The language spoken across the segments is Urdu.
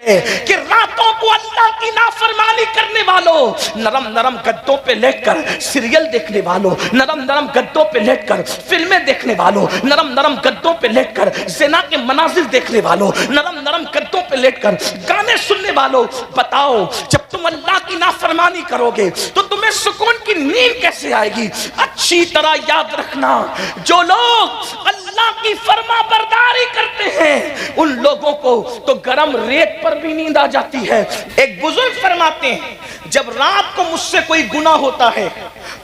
کہ راتوں کو اللہ کی نافرمانی کرنے والوں، نرم نرم گدوں پہ لیٹ کر سیریل دیکھنے والوں، نرم نرم گدوں پہ لیٹ کر فلمیں دیکھنے والوں، نرم نرم گدوں پہ لیٹ کر زنا کے مناظر دیکھنے والوں، نرم نرم گدوں پہ لیٹ کر گانے سننے والوں، بتاؤ جب تم اللہ کی نافرمانی کرو گے تو تمہیں سکون کی نیند کیسے آئے گی؟ اچھی طرح یاد رکھنا، جو لوگ اللہ کی فرما برداری کرتے ہیں ان لوگوں کو تو گرم ریت پر بھی نیند آ جاتی ہے۔ ایک بزرگ فرماتے ہیں جب رات کو مجھ سے کوئی گناہ ہوتا ہے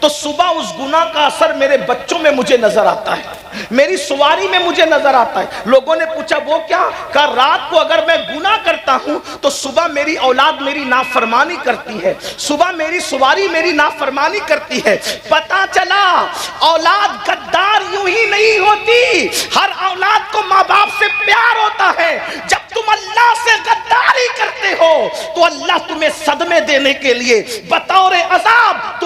تو صبح اس گناہ کا اثر میرے بچوں میں مجھے نظر آتا ہے، میری سواری میں مجھے نظر آتا ہے۔ لوگوں نے پوچھا وہ کیا؟ کہا رات کو اگر میں گناہ کرتا ہوں تو صبح میری اولاد میری نافرمانی کرتی ہے، صبح میری سواری میری نافرمانی کرتی ہے۔ پتہ چلا اولاد غدار یوں ہی نہیں ہوتی، ہر اولاد کو ماں باپ سے پیار ہوتا ہے۔ جب تم اللہ سے غداری کرتے ہو تو اللہ تمہیں صدمے دینے کے لیے بطور عذاب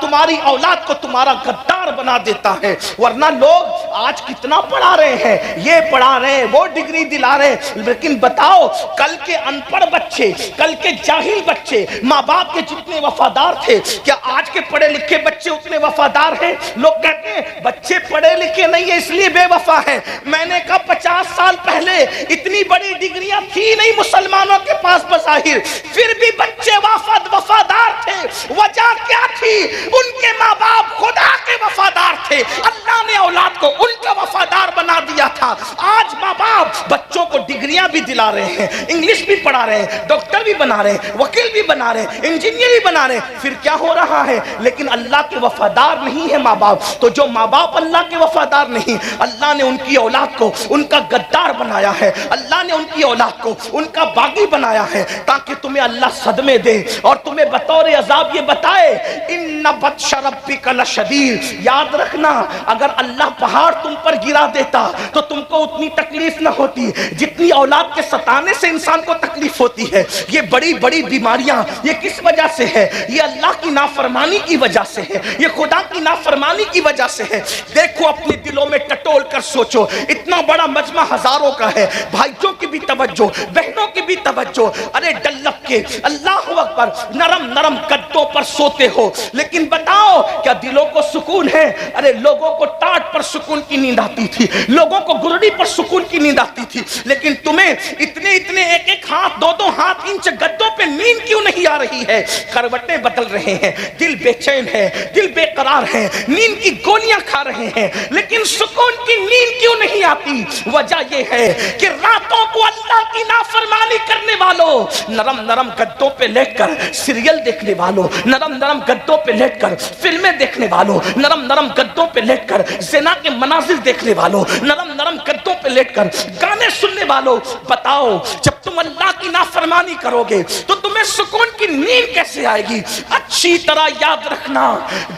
تمہاری اولاد کو تمہارا غدار بنا دیتا ہے۔ ورنہ لوگ آج کتنا پڑھا رہے ہیں، یہ پڑھا رہے ہیں، وہ ڈگری دلا رہے ہیں، لیکن بتاؤ کل کے ان پڑھ بچے، کل کے جاہل بچے ماں باپ کے جتنے وفادار تھے کیا آج کے پڑھے لکھے بچے اتنے وفادار ہیں؟ لوگ کہتے ہیں بچے پڑھے لکھے نہیں ہیں اس لیے بے وفا ہیں۔ میں نے کہا 50 سال پہلے اتنی بڑی ڈگریاں تھی نہیں مسلمانوں کے پاس بظاہر، پھر بھی بچے وفادار تھے۔ وجہ کیا تھی؟ ان کے ماں باپ خدا کے وفادار تھے، اللہ نے اولاد کو ان کا وفادار بنا دیا تھا۔ آج ماں باپ بچوں کو ڈگریاں بھی دلا رہے ہیں، انگلش بھی پڑھا رہے ہیں، ڈاکٹر بھی بنا رہے ہیں، وکیل بھی بنا رہے ہیں، انجینئر بھی بنا رہے ہیں، پھر کیا ہو رہا ہے؟ لیکن اللہ کے وفادار نہیں ہے ماں باپ۔ تو جو ماں باپ اللہ کے وفادار نہیں، اللہ نے ان کی اولاد کو ان کا غدار بنایا ہے، اللہ نے ان کی اولاد کو ان کا باغی بنایا ہے تاکہ تمہیں اللہ صدمے دے اور تمہیں بطور عذاب یہ بتائے ان بطش ربک لشدید۔ یاد رکھنا اگر اللہ پہاڑ تم پر گرا دیتا تو تم کو اتنی تکلیف نہ ہوتی جتنی اولاد کے ستانے سے انسان کو تکلیف ہوتی ہے۔ یہ بڑی بڑی بیماریاں یہ کس وجہ سے ہے؟ یہ اللہ کی نافرمانی کی وجہ سے ہے، یہ خدا کی نافرمانی کی وجہ سے ہے۔ دیکھو اپنے دلوں میں ٹٹول کر سوچو، اتنا بڑا مجمع ہزاروں کا ہے، بھائیوں کی بھی توجہ، بہنوں کی بھی توجہ، ارے ڈلک کے اللہ اکبر نرم نرم گدوں پر سوتے ہو، لیکن بتاؤ کیا دلوں کو سکون ہے؟ ارے لوگوں کو ٹاٹ پر سکون کی نیند آتی تھی، لوگوں کو گرڑی پر سکون کی نیند آتی تھی، لیکن تمہیں اتنے ایک ایک ہاتھ دو ہاتھ انچ گدوں پہ نیند کیوں نہیں آ رہی ہے؟ کروٹیں بدل رہے ہیں، دل بے چین ہے، دل بے قرار ہے، نیند کی گولیاں کھا رہے ہیں، لیکن سکون کی نیند کیوں نہیں آتی؟ وجہ یہ ہے کہ راتوں کو اللہ کی نافرمانی کرنے والوں، نرم نرم گدوں پہ لیٹ کر سیریل دیکھنے والوں، نرم نرم گدوں پہ لیٹ کر فلمیں دیکھنے والوں، نرم نرم گدوں پہ لیٹ کر زنا کے مناظر دیکھنے والوں، نرم نرم گدوں پہ لیٹ کر گانے سننے والوں، بتاؤ جب تم اللہ کی نافرمانی کرو گے تو تمہیں سکون کی نیند کیسے آئے گی؟ اچھی طرح یاد رکھنا،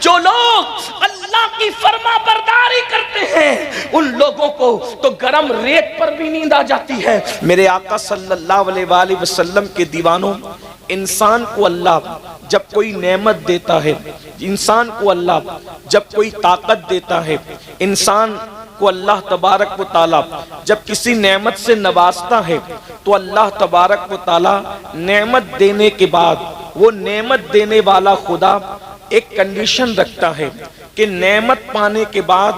جو لوگ اللہ کی فرما برداری کرتے ہیں ان لوگوں کو تو گرم ریت پر بھی نیند آ جاتی ہے۔ میرے آقا صلی اللہ علیہ وآلہ وسلم کے دیوانوں، انسان کو اللہ جب کوئی نعمت دیتا ہے، انسان کو اللہ جب کوئی طاقت دیتا ہے، انسان کو اللہ تبارک و تعالی جب کسی نعمت سے نوازتا ہے تو اللہ تبارک و تعالی نعمت دینے کے بعد وہ نعمت دینے والا خدا ایک کنڈیشن رکھتا ہے کہ نعمت پانے کے بعد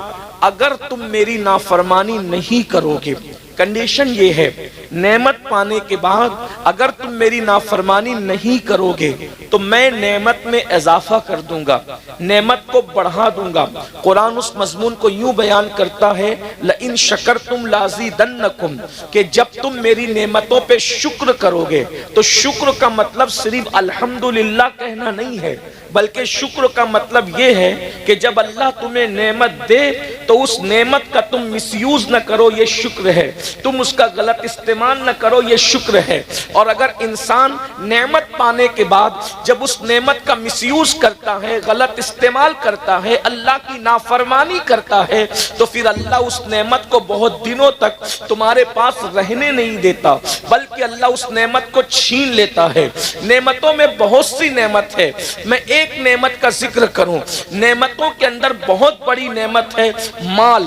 اگر تم میری نافرمانی نہیں کرو گے، کنڈیشن یہ ہے نعمت پانے کے بعد اگر تم میری نافرمانی نہیں کرو گے تو میں نعمت میں اضافہ کر دوں گا، نعمت کو بڑھا دوں گا۔ قرآن اس مضمون کو یوں بیان کرتا ہے لَإِن شَكَرْتُمْ لَأَزِيدَنَّكُمْ کہ جب تم میری نعمتوں پہ شکر کرو گے تو شکر کا مطلب صرف الحمدللہ کہنا نہیں ہے، بلکہ شکر کا مطلب یہ ہے کہ جب اللہ تمہیں نعمت دے تو اس نعمت کا تم مس یوز نہ کرو، یہ شکر ہے، تم اس کا غلط استعمال نہ کرو، یہ شکر ہے۔ اور اگر انسان نعمت پانے کے بعد جب اس نعمت کا مس یوز کرتا ہے، غلط استعمال کرتا ہے، اللہ کی نافرمانی کرتا ہے تو پھر اللہ اس نعمت کو بہت دنوں تک تمہارے پاس رہنے نہیں دیتا، بلکہ اللہ اس نعمت کو چھین لیتا ہے۔ نعمتوں میں بہت سی نعمت ہے، میں ایک نعمت کا ذکر کروں، نعمتوں کے اندر بہت بڑی نعمت ہے مال۔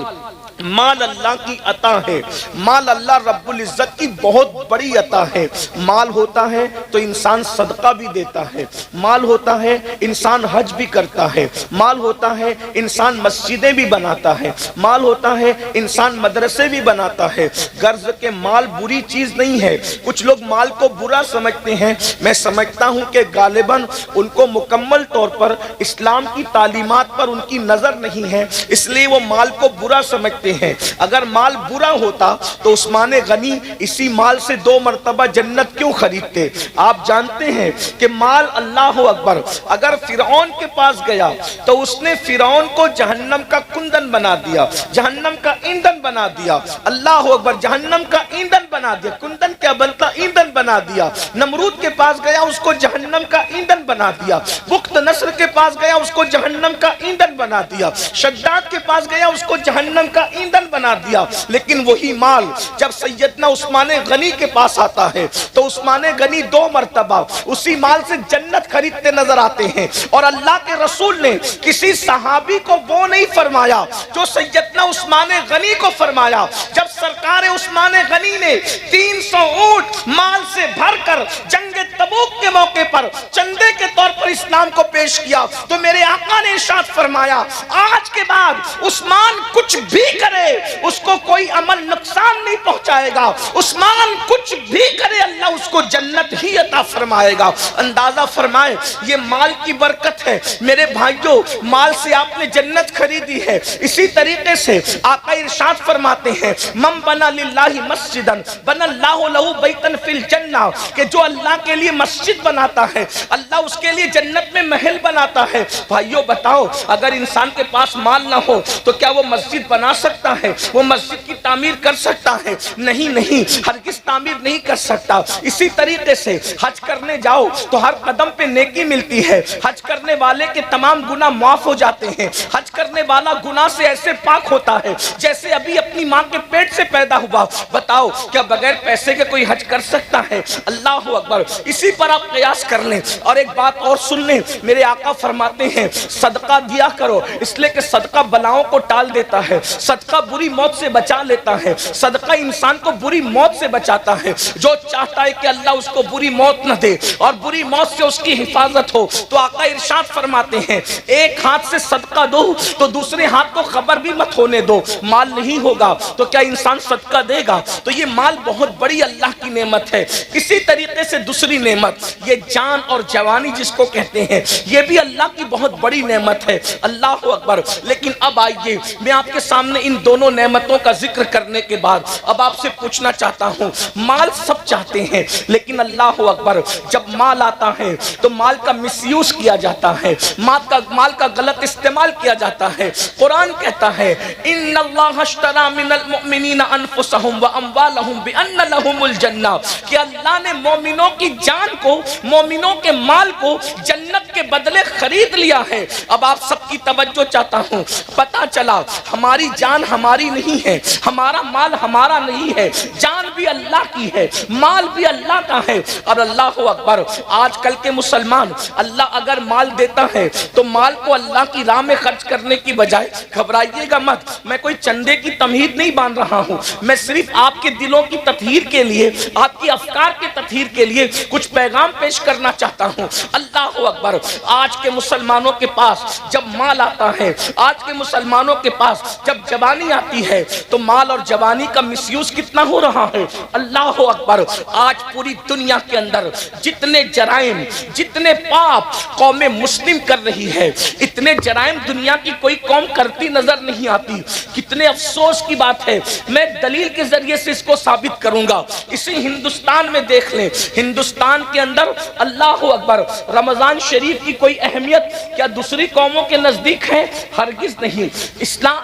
مال اللہ کی عطا ہے، مال اللہ رب العزت کی بہت بڑی عطا ہے۔ مال ہوتا ہے تو انسان صدقہ بھی دیتا ہے، مال ہوتا ہے انسان حج بھی کرتا ہے، مال ہوتا ہے انسان مسجدیں بھی بناتا ہے، مال ہوتا ہے انسان مدرسے بھی بناتا ہے۔ غرض کہ مال بری چیز نہیں ہے۔ کچھ لوگ مال کو برا سمجھتے ہیں، میں سمجھتا ہوں کہ غالباً ان کو مکمل طور پر اسلام کی تعلیمات پر ان کی نظر نہیں ہے، اس لیے وہ مال کو برا سمجھتے ہیں۔ اگر مال برا ہوتا تو عثمان غنی اسی مال سے 2 مرتبہ جنت کیوں خریدتے؟ آپ جانتے ہیں کہ مال، اللہ اکبر، اگر فرعون کے پاس گیا تو اس نے فرعون کو جہنم کا کندن بنا دیا، جہنم کا ایندھن بنا دیا، اللہ اکبر، جہنم کا ایندھن بنا دیا، کندن کیا بنتا، ایندھن بنا دیا۔ نمرود کے پاس گیا، اس کو جہنم کا ایندھن بنا دیا۔ بخت نصر کے پاس گیا، اس کو جہنم کا ایندھن بنا دیا۔ شداد کے پاس گیا، اس کو جہنم کا ایندھن بنا دیا۔ لیکن وہی مال جب سیدنا عثمان غنی کے پاس آتا ہے تو عثمان غنی 2 مرتبہ اسی مال سے جنت خریدتے نظر آتے ہیں۔ اور اللہ کے رسول نے کسی صحابی کو وہ نہیں فرمایا جو سیدنا عثمان غنی کو فرمایا۔ جب سرکار عثمان غنی نے 300 اونٹ مال سے بھر کر جنگ تبوک کے موقع پر چندے کے طور پر اسلام کو پیش کیا تو میرے آقا نے ارشاد فرمایا، آج کے بعد عثمان کچھ بھی کرے اس کو کوئی عمل نقصان نہیں پہنچائے گا، عثمان کچھ بھی کرے اللہ اس کو جنت ہی عطا فرمائے گا۔ اندازہ فرمائیں یہ مال کی برکت ہے۔ میرے بھائیوں، مال سے آپ نے جنت خریدی ہے۔ اسی طریقے سے آقا ارشاد فرماتے ہیں، من بنا للہ مسجدا بنا اللہ لہ بیتا فی الجنہ، کہ جو اللہ کے لیے مسجد بناتا ہے اللہ اس کے لیے جنت میں محل بناتا ہے۔ بھائیوں بتاؤ، اگر انسان کے پاس مال نہ ہو تو کیا وہ مسجد بنا سکتا ہے؟ وہ مسجد کی تعمیر کر سکتا ہے؟ نہیں، ہرگز تعمیر نہیں کر سکتا۔ اسی طریقے سے حج کرنے جاؤ تو ہر قدم پہ نیکی ملتی ہے، حج کرنے والے کے تمام گناہ معاف ہو جاتے ہیں، حج کرنے والا گناہ سے ایسے پاک ہوتا ہے جیسے ابھی اپنی ماں کے پیٹ سے پیدا ہوا۔ بتاؤ کیا بغیر پیسے کے کوئی حج کر سکتا ہے؟ اللہ اکبر۔ اسی پر آپ قیاس کر لیں۔ اور ایک بات اور سن لیں، میرے آقا فرماتے ہیں صدقہ دیا کرو، اس لیے کہ صدقہ بلاؤں کو ٹال دیتا ہے، صدقہ بری موت سے بچا لیتا ہے، صدقہ انسان کو بری موت سے بچاتا ہے۔ جو چاہتا ہے کہ اللہ اس کو بری موت نہ دے اور بری موت سے اس کی حفاظت ہو تو آقا ارشاد فرماتے ہیں ایک ہاتھ سے صدقہ دو تو دوسرے ہاتھ کو خبر بھی مت ہونے دو۔ مال نہیں ہوگا تو کیا انسان صدقہ دے گا؟ تو یہ مال بہت بڑی اللہ کی نعمت ہے۔ اسی طریقے سے دوسری نعمت یہ جان اور جوانی جس کو کہتے ہیں، یہ بھی اللہ کی بہت بڑی نعمت ہے۔ اللہ اکبر۔ لیکن اب آئیے میں آپ کے سامنے ان دونوں نعمتوں کا ذکر کرنے کے بعد اب آپ سے پوچھنا چاہتا ہوں، مال سب چاہتے ہیں لیکن اللہ اکبر جب مال آتا ہے تو مال کا مس یوز کیا جاتا ہے، مال کا غلط استعمال کیا جاتا ہے۔ قرآن کہتا ہے ان اللہ اشتری من المؤمنین انفسهم واموالهم بان لهم الجنہ، کہ اللہ نے مومنوں کی جان کو، مومنوں کے مال کو جنت کے بدلے خرید لیا ہے۔ اب آپ سب کی توجہ چاہتا ہوں، پتہ چلا ہماری جان ہماری نہیں ہے، ہمارا مال ہمارا نہیں ہے، جان بھی اللہ کی ہے، مال بھی اللہ کا ہے۔ اور اللہ اکبر، آج کل کے مسلمان، اللہ اگر مال دیتا ہے تو مال کو اللہ کی راہ میں خرچ کرنے کی بجائے، گھبرائیے گا مت، میں کوئی چندے کی تمہید نہیں باندھ رہا ہوں، میں صرف آپ کے دلوں کی تطہیر کے لیے، آپ کی افکار کے تطہیر کے لیے کچھ پیغام پیش کرنا چاہتا ہوں۔ اللہ اکبر، آج کے مسلمانوں کے پاس جب مال آتا ہے، آج کے مسلمانوں کے پاس جب جوانی آتی ہے تو مال اور جوانی کا مس یوز کتنا ہو رہا ہے۔ اللہ اکبر، آج پوری دنیا کے اندر جتنے جرائم، جتنے پاپ قوم مسلم کر رہی ہے، اتنے جرائم دنیا کی کوئی قوم کرتی نظر نہیں آتی۔ کتنے افسوس کی بات ہے، میں دلیل کے ذریعے سے اس کو ثابت کروں گا۔ اسی ہندوستان میں دیکھ لیں، ہندوستان کے اندر اللہ اکبر رمضان شریف کی کوئی اہمیت کیا دوسری قوموں کے نزدیک ہے؟ ہرگز نہیں۔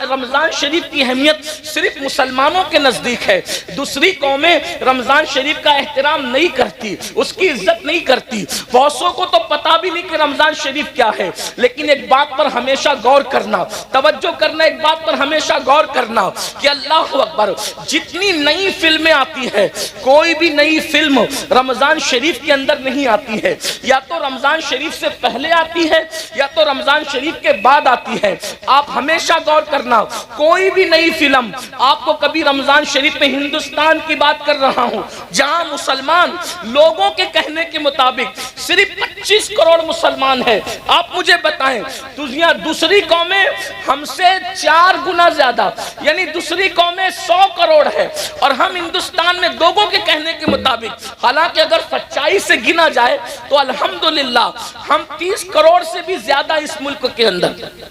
رمضان شریف کی اہمیت صرف مسلمانوں کے نزدیک ہے، دوسری قومیں رمضان شریف کا احترام نہیں کرتی، اس کی عزت نہیں کرتی، بہتوں کو تو پتا بھی نہیں کہ رمضان شریف کیا ہے۔ لیکن ایک بات پر ہمیشہ غور کرنا، توجہ کرنا، ایک بات پر ہمیشہ غور کرنا کہ اللہ اکبر جتنی نئی فلمیں آتی ہے، کوئی بھی نئی فلم رمضان شریف کے اندر نہیں آتی ہے۔ یا تو رمضان شریف سے پہلے آتی ہے یا تو رمضان شریف کے بعد آتی ہے۔ آپ ہمیشہ غور کرنا، کوئی بھی نئی فلم آپ کو کبھی رمضان شریف میں، ہندوستان کی بات کر رہا ہوں جہاں مسلمان لوگوں کے کہنے کے مطابق صرف 25 کروڑ مسلمان ہیں، آپ مجھے بتائیں دوسری قومیں ہم سے 4 گنا زیادہ، یعنی دوسری قومیں 100 کروڑ ہے اور ہم ہندوستان میں لوگوں کے کہنے کے مطابق، حالانکہ اگر سچائی سے گنا جائے تو الحمدللہ ہم 30 کروڑ سے بھی زیادہ اس ملک کے اندر،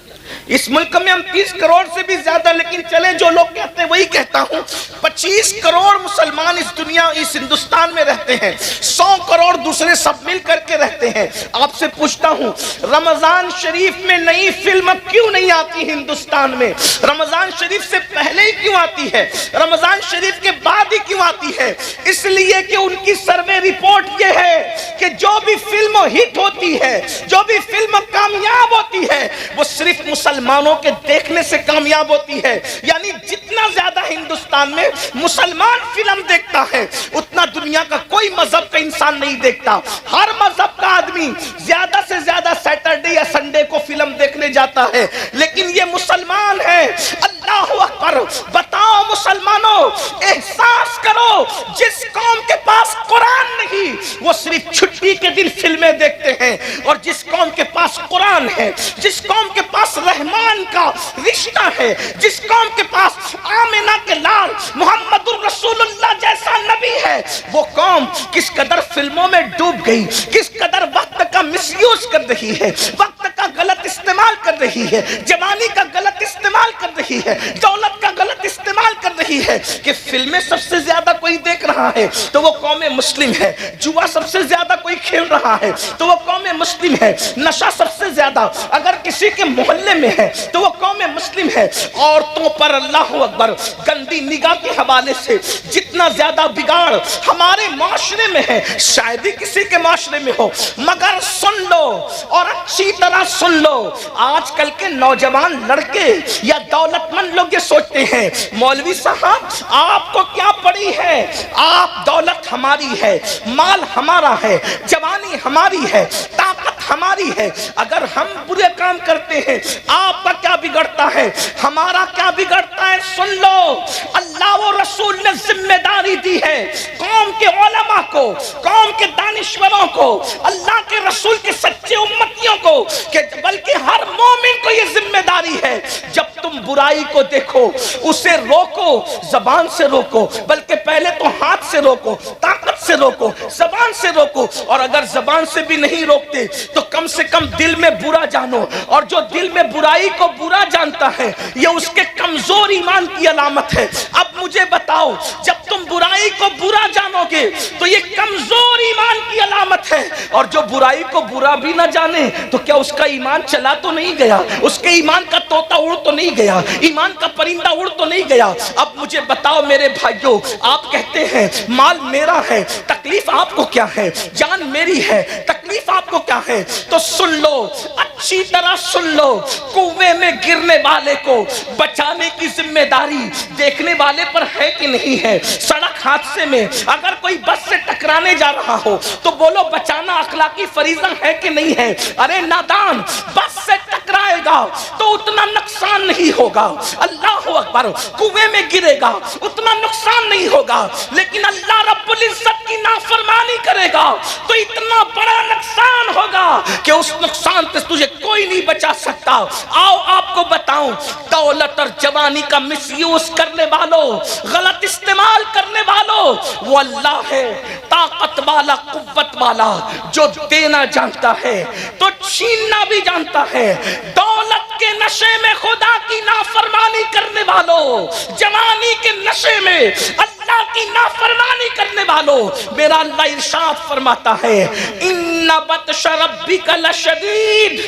اس ملک میں ہم 30 کروڑ سے بھی زیادہ، لیکن چلے جو لوگ کہتے ہیں وہی کہتا ہوں، 25 کروڑ مسلمان اس دنیا، اس ہندوستان میں رہتے ہیں، 100 کروڑ دوسرے سب مل کر کے رہتے ہیں۔ آپ سے پوچھتا ہوں رمضان شریف میں نئی فلم کیوں نہیں آتی ہندوستان میں؟ رمضان شریف سے پہلے ہی کیوں آتی ہے؟ رمضان شریف کے بعد ہی کیوں آتی ہے؟ اس لیے کہ ان کی سروے رپورٹ یہ ہے کہ جو بھی فلم ہٹ ہوتی ہے، جو بھی فلم کامیاب ہوتی ہے، وہ صرف مسلمانوں کے دیکھنے سے کامیاب ہوتی ہے۔ یعنی جتنا زیادہ ہندوستان میں مسلمان فلم دیکھتا ہے اتنا دنیا کا کوئی مذہب کا انسان نہیں دیکھتا۔ ہر مذہب کا آدمی زیادہ سے زیادہ سیٹرڈے یا سنڈے کو فلم دیکھنے جاتا ہے، لیکن یہ مسلمان ہے۔ اللہ اکبر! بتاؤ مسلمانوں، احساس کرو، جس قوم کے پاس قرآن نہیں وہ صرف چھٹی کے دن فلمیں دیکھتے ہیں، اور جس قوم کے پاس قرآن ہے، جس قوم کے پاس رحمان کا رشتہ ہے، جس قوم کے پاس آمنہ کے لال محمد الرسول اللہ جیسا نبی ہے، وہ قوم کس قدر فلموں میں ڈوب گئی، کس قدر وقت کا مس یوز کر رہی ہے، وقت کا غلط استعمال کر رہی ہے، جوانی کا غلط استعمال کر رہی ہے، دولت کا غلط استعمال کر رہی ہے، کہ فلمیں سب سے زیادہ کوئی دیکھ رہا ہے تو وہ قوم مسلم ہے، جوا سب سے زیادہ کوئی کھیل رہا ہے تو وہ قوم مسلم ہے، نشہ سب سے زیادہ اگر کسی کے محلے میں ہے تو وہ قوم مسلم ہے۔ عورتوں پر اللہ اکبر گندی نگاہ کے حوالے سے جتنا زیادہ بگاڑ ہمارے معاشرے میں ہے شاید ہی کسی کے معاشرے میں ہو، مگر سن لو اور اچھی طرح سن لو، آج کل کے نوجوان لڑکے یا دولت مند لوگ یہ سوچتے ہیں مولوی صاحب آپ کو کیا پڑی ہے، آپ دولت ہماری ہے، مال ہمارا ہے، جوانی ہماری ہے، طاقت ہماری ہے، اگر ہم برے کام کرتے ہیں آپ کا کیا بگڑتا ہے، ہمارا کیا بگڑتا ہے؟ سن لو، اللہ و رسول نے ذمہ داری دی ہے قوم کے علماء کو، قوم کے دانشوروں کو، اللہ کے رسول کے سچے امتیوں کو، کہ بلکہ ہر مومن کو یہ ذمہ داری ہے جب تم برائی کو دیکھو اسے روکو، زبان سے روکو، بلکہ پہلے تو ہاتھ سے روکو، طاقت سے روکو، زبان سے روکو، اور اگر زبان سے بھی نہیں روکتے تو کم سے کم دل میں برا جانو، اور جو دل میں برائی کو برا جانتا ہے یہ اس کے کمزور ایمان کی علامت ہے۔ اب مجھے بتاؤ جب تم برائی کو برا جانو گے تو یہ کمزور ایمان کی علامت ہے، اور جو برائی کو برا بھی نہ جانے تو کیا اس کا ایمان چلا تو نہیں گیا، اس کے ایمان کا طوطا اڑ تو نہیں گیا، ایمان کا پرندہ اڑ تو نہیں گیا؟ اب مجھے بتاؤ میرے بھائیوں، آپ کہتے ہیں مال میرا ہے، تکلیف آپ کو کیا ہے؟ جان میری ہے، تکلیف آپ کو کیا ہے؟ تو سن لو، اچھی طرح سن لو، کنویں میں گرنے والے کو بچانے کی ذمہ داری دیکھنے والے پر ہے کہ نہیں ہے؟ سڑک حادثے میں اگر کوئی بس سے ٹکرانے جا رہا ہو تو بولو بچانا اخلاقی فریضہ ہے کہ نہیں ہے؟ ارے نادان، بس سے ٹکرائے گا تو اتنا نقصان نہیں ہوگا، اللہ اکبر، کنویں میں گرے گا اتنا نقصان نہیں ہوگا، لیکن اللہ رب العزت کی نافرمانی کرے گا تو اتنا بڑا نقصان ہوگا کہ اس نقصان سے تجھے کوئی نہیں بچا سکتا۔ آؤ آپ کو بتاؤں، دولت اور جوانی کا مس یوز کرنے والوں، غلط استعمال کرنے والوں، وہ اللہ ہے طاقت والا، قوت والا، جو دینا جانتا ہے تو چھیننا بھی جانتا ہے۔ دولت کے نشے میں خدا کی نافرمانی کرنے والوں، جوانی کے نشے میں اللہ کی نافرمانی کرنے والوں، میرا اللہ ارشاد فرماتا ہے ان بطش ربک لشدید،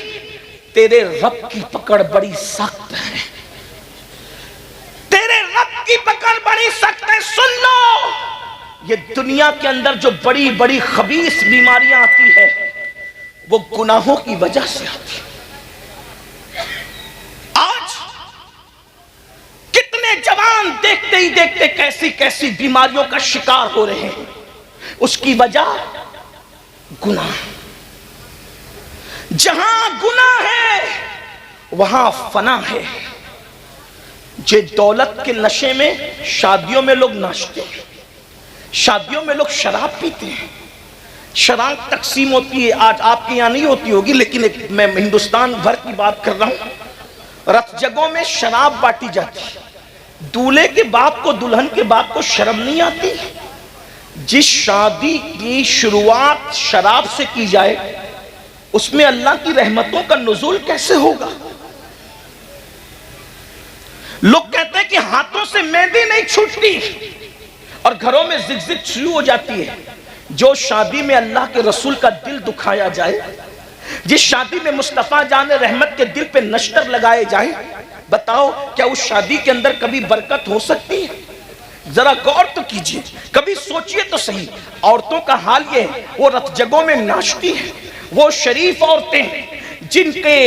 تیرے رب کی پکڑ بڑی سخت ہے، تیرے رب کی پکڑ بڑی سخت ہے۔ سن لو، یہ دنیا کے اندر جو بڑی بڑی خبیث بیماریاں آتی ہے وہ گناہوں کی وجہ سے آتی ہے۔ آج کتنے جوان دیکھتے ہی دیکھتے کیسی کیسی بیماریوں کا شکار ہو رہے ہیں، اس کی وجہ گناہ۔ جہاں گناہ ہے وہاں فنا ہے. جو دولت کے نشے میں شادیوں میں لوگ ناچتے ہیں، شادیوں میں لوگ شراب پیتے ہیں، شراب تقسیم ہوتی ہے. آج آپ کے یہاں نہیں ہوتی ہوگی لیکن میں ہندوستان بھر کی بات کر رہا ہوں. رت جگہوں میں شراب بانٹی جاتی ہے. دولہے کے باپ کو دلہن کے باپ کو شرم نہیں آتی؟ جس شادی کی شروعات شراب سے کی جائے اس میں اللہ کی رحمتوں کا نزول کیسے ہوگا؟ لوگ کہتے ہیں کہ ہاتھوں سے مہندی نہیں چھوٹتی اور گھروں میں زگزگ شروع ہو جاتی ہے. جو شادی میں اللہ کے رسول کا دل دکھایا جائے، جس شادی میں مصطفیٰ جان رحمت کے دل پہ نشتر لگائے جائیں، بتاؤ کیا اس شادی کے اندر کبھی برکت ہو سکتی ہے؟ ذرا غور تو کیجئے، کبھی سوچئے تو صحیح. عورتوں کا حال یہ ہے، وہ رت جگہوں میں ناچتی ہیں. وہ شریف عورتیں جن کے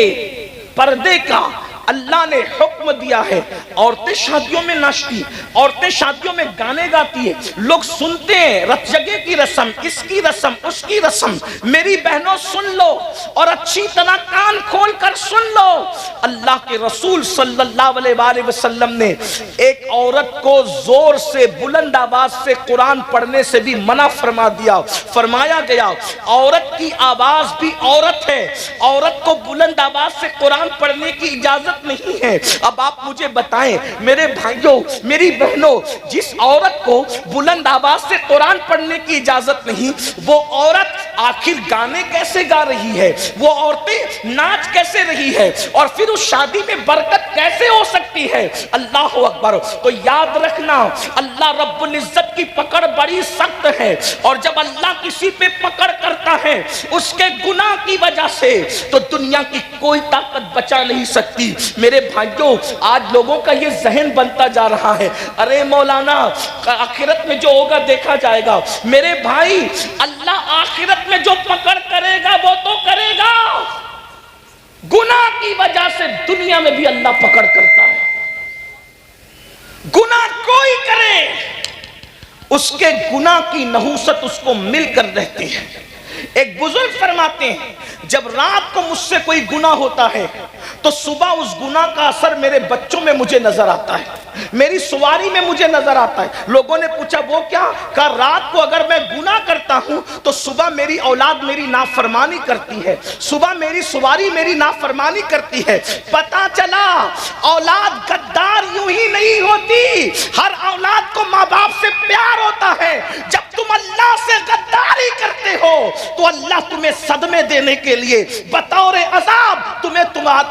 پردے کا اللہ نے حکم دیا ہے، عورتیں شادیوں میں ناچتی، عورتیں شادیوں میں گانے گاتی ہیں. لوگ سنتے ہیں رت جگہ کی رسم، اس کی رسم، اس کی رسم. میری بہنوں سن لو اور اچھی طرح کان کھول کر سن لو. اللہ کے رسول صلی اللہ علیہ وآلہ وسلم نے ایک عورت کو زور سے بلند آواز سے قرآن پڑھنے سے بھی منع فرما دیا. فرمایا گیا عورت کی آواز بھی عورت ہے، عورت کو بلند آواز سے قرآن پڑھنے کی اجازت نہیں ہے. اب آپ مجھے بتائیں میرے بھائیوں میری بہنوں، جس عورت کو بلند آواز سے قرآن پڑھنے کی اجازت نہیں، وہ عورت آخر گانے کیسے گا رہی ہے؟ وہ عورتیں ناچ کیسے رہی ہے؟ اور پھر اس شادی میں برکت کیسے ہو سکتی ہے؟ اللہ اکبر. تو یاد رکھنا اللہ رب العزت کی پکڑ بڑی سخت ہے، اور جب اللہ کسی پہ پکڑ کرتا ہے اس کے گناہ کی وجہ سے تو دنیا کی کوئی طاقت بچا نہیں سکتی. میرے بھائیوں آج لوگوں کا یہ ذہن بنتا جا رہا ہے، ارے مولانا آخرت میں جو ہوگا دیکھا جائے گا. میرے بھائی اللہ آخرت میں جو پکڑ کرے گا وہ تو کرے گا. گناہ کی وجہ سے دنیا میں بھی اللہ پکڑ کرتا ہے. گناہ کوئی کرے اس کے گناہ کی نحوست اس کو مل کر رہتی ہے. ایک بزرگ فرماتے ہیں جب رات کو مجھ سے کوئی گناہ ہوتا ہے تو صبح اس گناہ کا اثر میرے بچوں میں مجھے نظر آتا ہے، میری سواری میں مجھے نظر آتا ہے. لوگوں نے پوچھا وہ کیا؟ کہا رات کو اگر میں گناہ کرتا ہوں تو صبح میری اولاد میری نافرمانی کرتی ہے، صبح میری سواری میری نافرمانی کرتی ہے. پتا چلا اولاد غدار یوں ہی نہیں ہوتی، ہر اولاد کو ماں باپ سے پیار ہوتا ہے. جب تم اللہ سے غداری کرتے ہو تو اللہ تمہیں صدمے دینے کے لیے بطور عذاب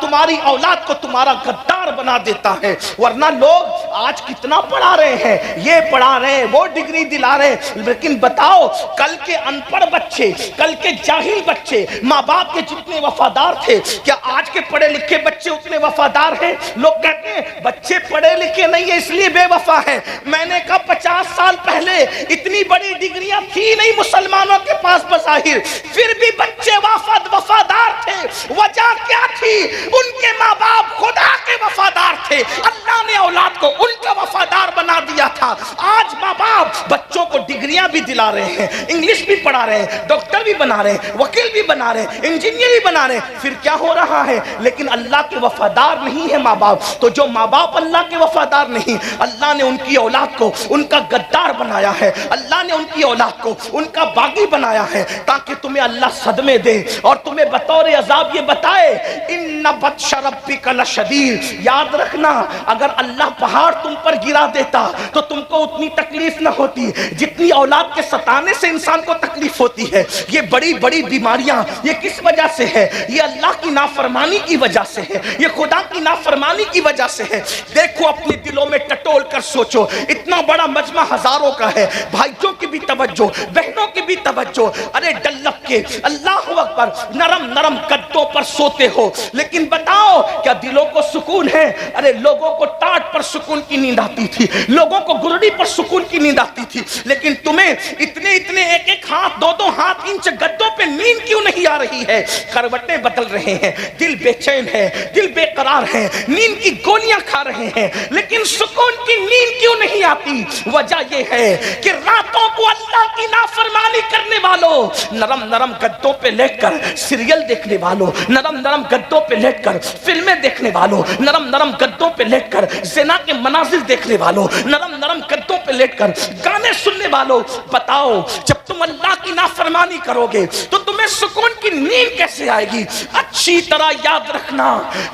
تمہاری اولاد کو تمہارا غدار بنا دیتا ہے. ورنہ لوگ آج کتنا پڑھا رہے ہیں، یہ پڑھا رہے ہیں، وہ ڈگری دلا رہے ہیں، لیکن بتاؤ کل کے ان پڑھ بچے، کل کے جاہل بچے ماں باپ کے جتنے وفادار تھے، کیا آج کے پڑھے لکھے بچے اتنے وفادار ہیں؟ لوگ کہتے ہیں بچے پڑھے لکھے نہیں ہیں اس لیے بے وفا ہیں. میں نے کہا 50 سال پہلے اتنی بڑی ڈگریاں تھی نہیں مسلمانوں کے پاس بظاہر، پھر بھی بچے وفادار تھے. وجہ کیا تھی؟ ان کے ماں باپ خدا کے وفادار تھے، اللہ نے اولاد کو ان کا وفادار بنا دیا تھا. آج ماں باپ بچوں کو ڈگریاں بھی دلا رہے ہیں، انگلش بھی پڑھا رہے ہیں، ڈاکٹر بھی بنا رہے ہیں، وکیل بھی بنا رہے ہیں، انجینئر بھی بنا رہے ہیں. پھر کیا ہو رہا ہے؟ لیکن اللہ کے وفادار نہیں ہے ماں باپ. تو جو ماں باپ اللہ کے وفادار نہیں، اللہ نے ان کی اولاد کو ان کا غدار بنایا ہے، اللہ نے ان کی اولاد کو ان کا باغی بنایا ہے تاکہ تمہیں اللہ صدمے دے اور تمہیں بطور عذاب یہ بتائے ان بطش ربک لشدید. یاد رکھنا اگر اللہ پہاڑ تم پر گرا دیتا تو تم کو اتنی تکلیف نہ ہوتی جتنی اولاد کے ستانے سے انسان کو تکلیف ہوتی ہے. یہ بڑی بڑی بیماریاں یہ کس وجہ سے ہے؟ یہ اللہ کی نافرمانی کی وجہ سے ہے، یہ خدا کی نافرمانی کی وجہ سے ہے. دیکھو اپنے دلوں میں ٹٹول کر سوچو، اتنا بڑا مجمع ہزاروں کا ہے، بھائیوں کی بھی توجہ، بہنوں کی بھی توجہ. ارے ڈلپ کے اللہ اکبر نرم نرم گدوں پر سوتے ہو، لیکن بتاؤ کیا دلوں کو سکون ہے؟ ارے لوگوں کو ٹاٹ پر سکون کی نیند آتی تھی، لوگوں کو گرڑی پر سکون کی نیند آتی تھی، لیکن تمہیں اتنے اتنے ایک ایک ہاتھ دو ہاتھ انچ گدوں پہ نیند کیوں نہیں آ رہی ہے؟ کروٹیں بدل رہے ہیں، دل بے چین ہے، دل بے قرار ہے، نیند کی گولیاں کھا رہے ہیں، لیکن سکون کی نیند کیوں نہیں آتی؟ وجہ یہ ہے کہ راتوں کو اللہ اللہ کی نافرمانی کرنے والوں، نرم نرم گدوں پہ لیٹ کر سیریل دیکھنے والوں، نرم نرم گدوں پہ لیٹ کر فلمیں دیکھنے والوں، نرم نرم گدوں پہ لیٹ کر زنا کے مناظر دیکھنے والوں، نرم نرم گدوں پہ لیٹ کر گانے سننے والوں، بتاؤ جب تم اللہ کی نافرمانی کرو گے تو تمہیں سکون کی نیند کیسے آئے گی؟ اچھی طرح یاد رکھنا،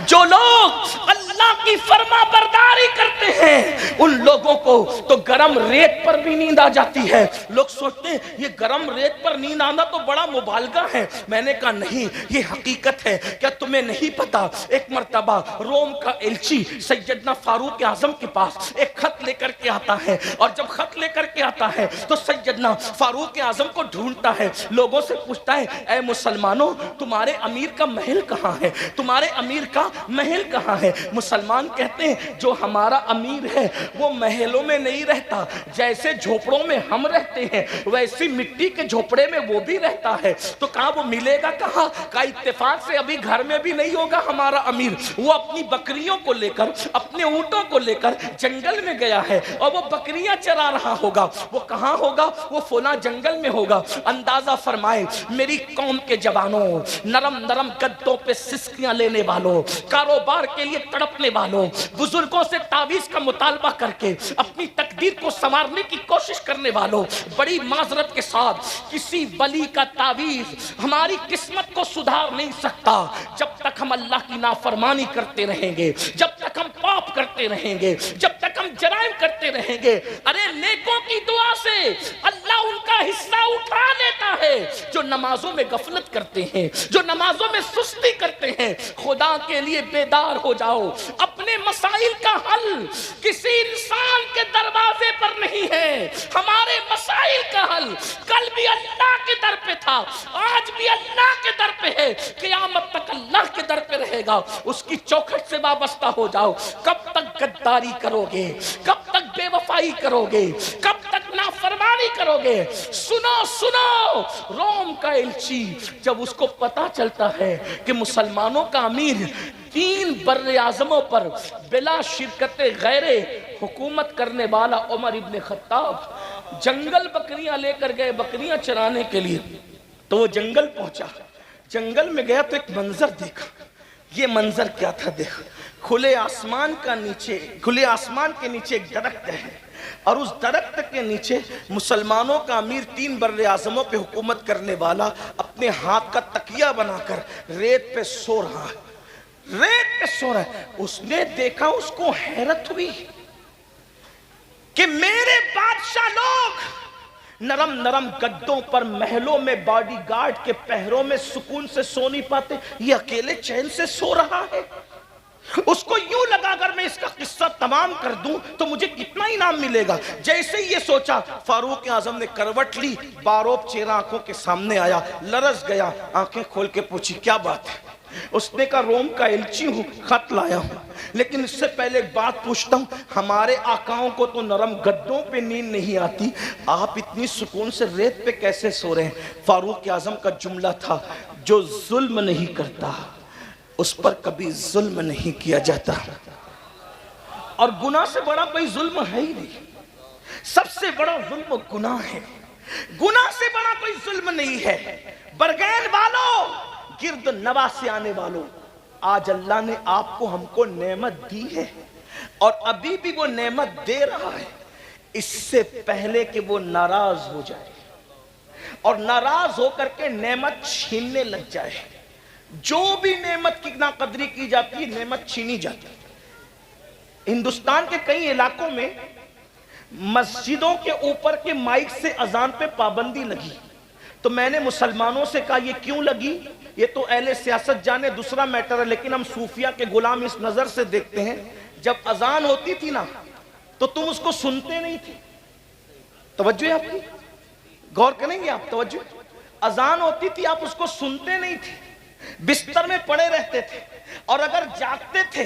جو لوگ اللہ کی فرما برداری کرتے ہیں ان لوگوں کو تو گرم ریت پر بھی نیند آ جاتی ہے۔ لوگ سوچتے ہیں یہ گرم ریت پر نیند آنا تو بڑا مبالغہ ہے، میں نے کہا نہیں، یہ حقیقت ہے۔ کیا تمہیں نہیں پتا ایک مرتبہ روم کا ایلچی سیدنا فاروق اعظم کے پاس ایک خط لے کر کے آتا ہے، اور جب خط لے کر کے آتا ہے تو سیدنا فاروق اعظم کو ڈھونڈتا ہے، لوگوں سے پوچھتا ہے اے مسلمانوں تمہارے امیر کا محل کہاں ہے؟ تمہارے امیر کا محل کہاں ہے؟ مسلمان کہتے ہیں جو ہمارا امیر ہے وہ محلوں میں نہیں رہتا، جیسے جھوپڑوں میں ہم رہتے ہیں ویسی مٹی کے جھوپڑے میں وہ بھی رہتا ہے۔ تو کہا وہ ملے گا کہاں؟ کہا اتفاق سے ابھی گھر میں بھی نہیں ہوگا ہمارا امیر، وہ اپنی بکریوں کو لے کر اپنے اونٹوں کو لے کر جنگل میں گیا ہے اور وہ بکریاں چرا رہا ہوگا۔ وہ کہاں ہوگا؟ وہ فلاں جنگل میں ہوگا۔ اندازہ فرمائے میری قوم کے جوانوں، نرم نرم گدوں پہ سسکیاں لینے والوں، کاروبار کے لیے تڑپنے والوں، بزرگوں سے تعویذ کا مطالبہ کر کے اپنی تقدیر کو سنوارنے کی کوشش کرنے والوں، بڑی معذرت کے ساتھ کسی ولی کا تعویذ ہماری قسمت کو سدھار نہیں سکتا جب تک ہم اللہ کی نافرمانی کرتے رہیں گے، جب تک ہم پاپ کرتے رہیں گے، جب تک ہم جرائم کرتے رہیں گے۔ ارے نیکوں کی دعا سے اللہ ان کا حصہ اٹھا لیتا ہے جو نمازوں میں غفلت کرتے ہیں، جو نمازوں میں سستی کرتے ہیں۔ خدا کے لیے بیدار ہو جاؤ، اپنے مسائل کا حل کسی انسان کے دروازے پر نہیں ہے، ہمارے مسائل کا حل کل بھی اللہ کے در پہ تھا، آج بھی اللہ کے در پہ ہے، قیامت تک اللہ کے در پہ رہے گا۔ اس کی چوکھٹ سے وابستہ ہو جاؤ۔ کب تک غداری کرو گے؟ کب تک بے وفائی کرو گے؟ کب تک نافرمانی کرو گے؟ سنو سنو، روم کا ایلچی جب اس کو پتا چلتا ہے کہ مسلمانوں کا امیر 3 بر اعظموں پر بلا شرکت غیر حکومت کرنے والا عمر ابن خطاب جنگل بکریاں لے کر گئے بکریاں چرانے کے لیے، تو وہ جنگل پہنچا، جنگل میں گیا تو ایک منظر دیکھا۔ یہ منظر کیا تھا؟ دیکھ، کھلے آسمان کے نیچے ایک درخت ہے، اور اس درخت کے نیچے مسلمانوں کا امیر 3 بر اعظموں پہ حکومت کرنے والا اپنے ہاتھ کا تکیہ بنا کر ریت پہ سو رہا ہے، ریت پہ سو رہا ہے۔ اس نے دیکھا، اس کو حیرت ہوئی کہ میرے بادشاہ لوگ نرم نرم گدوں پر محلوں میں باڈی گارڈ کے پہروں میں سکون سے سو نہیں پاتے، یہ اکیلے چین سے سو رہا ہے۔ اس کو یوں لگا اگر میں اس کا قصہ تمام کر دوں تو مجھے کتنا انعام ملے گا۔ جیسے ہی یہ سوچا فاروق اعظم نے کروٹ لی، باروب چہرہ آنکھوں کے سامنے آیا، لرز گیا، آنکھیں کھول کے پوچھی کیا بات ہے؟ اس نے کہا روم کا ایلچی ہوں، خط لایا ہوں، لیکن اس سے پہلے ایک بات پوچھتا ہوں، ہمارے آقاؤں کو تو نرم گدوں پہ نیند نہیں آتی، آپ اتنی سکون سے ریت پہ کیسے سو رہے ہیں؟ فاروق اعظم کا جملہ تھا جو ظلم نہیں کرتا اس پر کبھی ظلم نہیں کیا جاتا، اور گناہ سے بڑا کوئی ظلم ہے ہی نہیں۔ سب سے بڑا ظلم گناہ ہے، گناہ سے بڑا کوئی ظلم نہیں ہے۔ برگین والوں، گرد نواح سے آنے والوں، آج اللہ نے آپ کو ہم کو نعمت دی ہے، اور ابھی بھی وہ نعمت دے رہا ہے، اس سے پہلے کہ وہ ناراض ہو جائے اور ناراض ہو کر کے نعمت چھیننے لگ جائے۔ جو بھی نعمت کی ناقدری کی جاتی ہے نعمت چھینی جاتی ہے۔ ہندوستان کے کئی علاقوں میں مسجدوں کے اوپر کے مائک سے اذان پہ پابندی لگی، تو میں نے مسلمانوں سے کہا یہ کیوں لگی؟ یہ تو اہل سیاست جانے، دوسرا میٹر ہے، لیکن ہم صوفیہ کے غلام اس نظر سے دیکھتے ہیں، جب اذان ہوتی تھی نا تو تم اس کو سنتے نہیں تھے۔ توجہ ہے آپ کی؟ غور کریں گے آپ؟ توجہ، اذان ہوتی تھی آپ اس کو سنتے نہیں تھے، بستر میں پڑے رہتے تھے، اور اگر جاگتے تھے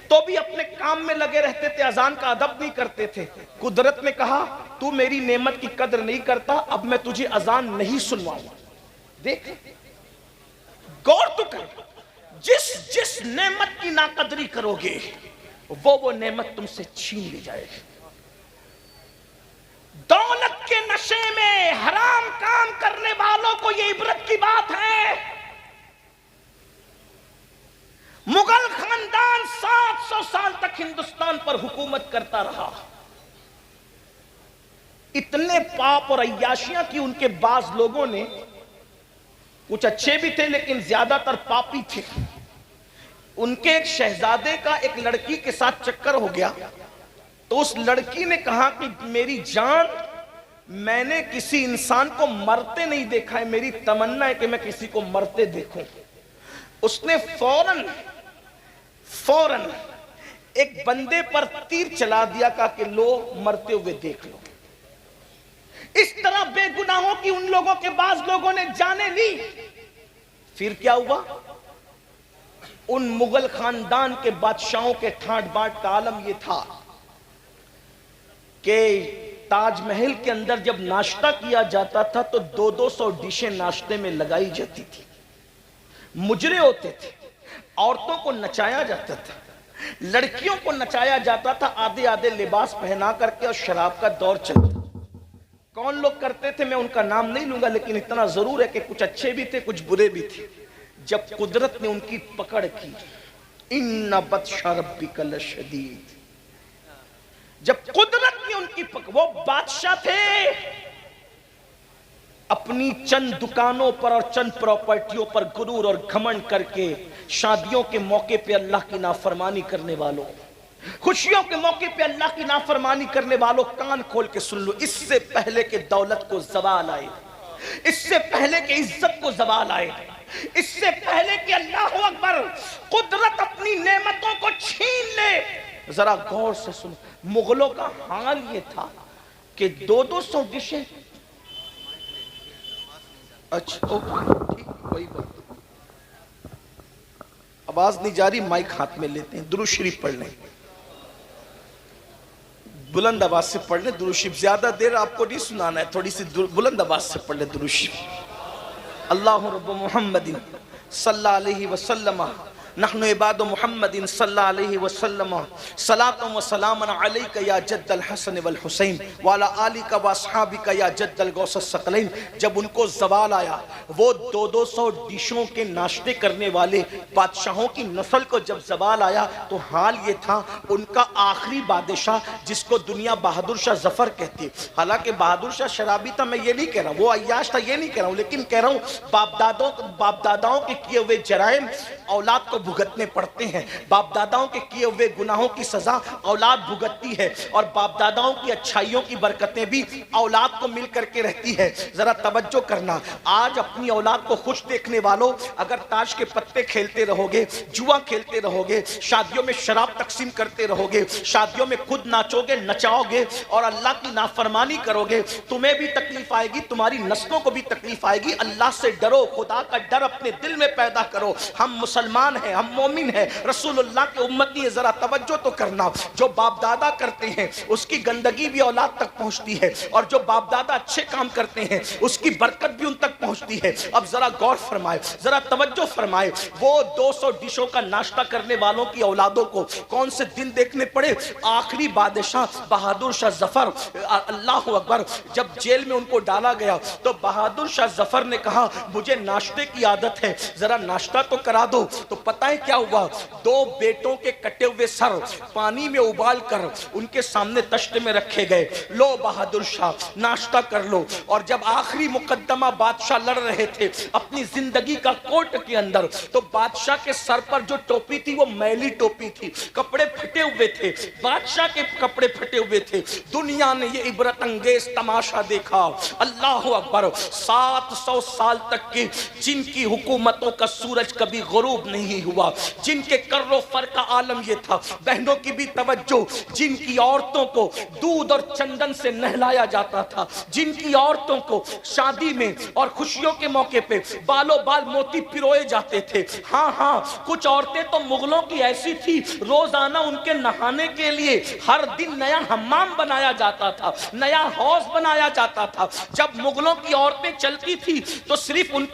تو بھی اپنے کام میں لگے رہتے تھے، اذان کا ادب نہیں کرتے تھے۔ قدرت نے کہا تو میری نعمت کی قدر نہیں کرتا، اب میں تجھے اذان نہیں سنواؤں گا۔ دیکھ، غور تو کر، جس نعمت کی ناقدری کرو گے وہ نعمت تم سے چھین لی جائے گی۔ دولت کے نشے میں حرام کام کرنے والوں کو یہ عبرت کی بات ہے۔ مغل خاندان 700 سال تک ہندوستان پر حکومت کرتا رہا، اتنے پاپ اور عیاشیاں کی ان کے بعض لوگوں نے، کچھ اچھے بھی تھے لیکن زیادہ تر پاپی تھے، ان کے ایک شہزادے کا ایک لڑکی کے ساتھ چکر ہو گیا، تو اس لڑکی نے کہا کہ میری جان، میں نے کسی انسان کو مرتے نہیں دیکھا ہے، میری تمنا ہے کہ میں کسی کو مرتے دیکھوں۔ اس نے فوراً ایک بندے پر تیر چلا دیا، کہا کہ لو مرتے ہوئے دیکھ لو۔ اس طرح بے گناہوں کی ان لوگوں کے بعض لوگوں نے جانیں لی۔ پھر کیا ہوا؟ ان مغل خاندان کے بادشاہوں کے ٹھاٹ باٹ کا عالم یہ تھا کہ تاج محل کے اندر جب ناشتہ کیا جاتا تھا تو 200 ڈشیں ناشتے میں لگائی جاتی تھی، مجرے ہوتے تھے، عورتوں کو نچایا جاتا تھا، لڑکیوں کو نچایا جاتا تھا آدھے آدھے لباس پہنا کر کے، اور شراب کا دور چلتا۔ کون لوگ کرتے تھے میں ان کا نام نہیں لوں گا، لیکن اتنا ضرور ہے کہ کچھ اچھے بھی تھے کچھ برے بھی تھے۔ جب قدرت نے ان کی پکڑ کی، ان بطش ربک لشدید، جب قدرت نے ان کی پکڑ، وہ بادشاہ تھے، اپنی چند دکانوں پر اور چند پراپرٹیوں پر غرور اور گھمنڈ کر کے شادیوں کے موقع پہ اللہ کی نافرمانی کرنے والوں، خوشیوں کے موقع پہ اللہ کی نافرمانی کرنے والوں، کان کھول کے سن لو، اس سے پہلے کہ دولت کو زوال آئے، اس سے پہلے کہ عزت کو زوال آئے، اس سے پہلے کہ اللہ اکبر قدرت اپنی نعمتوں کو چھین لے، ذرا غور سے سنو، مغلوں کا حال یہ تھا کہ 200 ڈشیں، اچھا ٹھیک، کوئی بات، آواز نہیں جاری، مائک ہاتھ میں لیتے ہیں، درود شریف پڑھ لیں، بلند آواز سے پڑھ لیں درود شریف، زیادہ دیر آپ کو نہیں سنانا ہے، تھوڑی سی بلند آواز سے پڑھ لیں درود شریف۔ اللہ رب محمد صلی اللہ علیہ وسلم، نحن عباد محمد صلی اللہ علیہ وسلم، صلاۃ و سلام علیک یا جد الحسن والحسین وعلی آلک و اصحابک یا جد الغوث الثقلین۔ جب ان کو زوال آیا، وہ 200 ڈشوں کے ناشتے کرنے والے بادشاہوں کی نسل کو جب زوال آیا تو حال یہ تھا، ان کا آخری بادشاہ جس کو دنیا بہادر شاہ ظفر کہتی ہے، حالانکہ بہادر شاہ شرابی تھا، میں یہ نہیں کہہ رہا ہوں، وہ عیاش تھا یہ نہیں کہہ رہا ہوں، لیکن کہہ رہا ہوں باپ داداؤں کے کیے ہوئے جرائم اولاد کو بھگتنے پڑتے ہیں، باپ داداؤں کے کیے ہوئے گناہوں کی سزا اولاد بھگتتی ہے، اور باپ داداؤں کی اچھائیوں کی برکتیں بھی اولاد کو مل کر کے رہتی ہے۔ ذرا توجہ کرنا، آج اپنی اولاد کو خوش دیکھنے والوں، اگر تاش کے پتے کھیلتے رہو گے، جوا کھیلتے رہو گے، شادیوں میں شراب تقسیم کرتے رہو گے، شادیوں میں خود ناچو گے نچاؤ گے اور اللہ کی نافرمانی کرو گے، تمہیں بھی تکلیف آئے گی، تمہاری نسلوں کو بھی تکلیف آئے گی۔ اللہ سے ڈرو، خدا کا ڈر اپنے دل میں پیدا کرو۔ ہم مسلمان ہیں، ہم مومن ہیں، رسول اللہ کے امتی ہیں، ذرا توجہ تو کرنا، جو باپ دادا کرتے ہیں اس کی گندگی بھی اولاد تک پہنچتی ہے، اور جو باپ دادا اچھے کام کرتے ہیں اس کی برکت بھی ان تک پہنچتی ہے۔ اب ذرا غور فرمائے، ذرا توجہ فرمائے، وہ 200 ڈشوں کا ناشتہ کرنے والوں کی اولادوں کو کون سے دن دیکھنے پڑے؟ آخری بادشاہ بہادر شاہ ظفر، اللہ اکبر، جب جیل میں ان کو ڈالا گیا تو بہادر شاہ ظفر نے کہا مجھے ناشتے کی عادت ہے، ذرا ناشتہ تو کرا دو۔ تو پتہ ہے کیا ہوا؟ 2 بیٹوں کے کٹے ہوئے سر پانی میں ابال کر ان کے سامنے تشتے میں رکھے گئے، لو بہادر شاہ ناشتہ کر لو۔ اور جب آخری مقدمہ بادشاہ لڑ رہے تھے اپنی زندگی کا کورٹ کے اندر، تو بادشاہ کے سر پر جو ٹوپی تھی وہ میلی ٹوپی تھی، کپڑے پھٹے ہوئے تھے، بادشاہ کے کپڑے پھٹے ہوئے تھے۔ دنیا نے یہ عبرت انگیز تماشا دیکھا، اللہ اکبر، 700 سال تک کی جن کی حکومتوں کا سورج کبھی غروب نہیں ہوا، جن کے کر و فر کا عالم یہ تھا، بہنوں کی بھی توجہ، جن کی عورتوں کو دودھ اور چندن سے نہلایا جاتا تھا، جن کی عورتوں کو شادی میں اور خوشیوں کے موقع پہ بالوں بال موتی پروئے جاتے تھے۔ ہاں کچھ عورتیں تو مغلوں کی ایسی تھی، روزانہ ان کے نہانے کے لیے ہر دن نیا حمام بنایا جاتا تھا، نیا حوض بنایا جاتا تھا۔ جب مغلوں کی عورتیں چلتی تھی تو صرف ان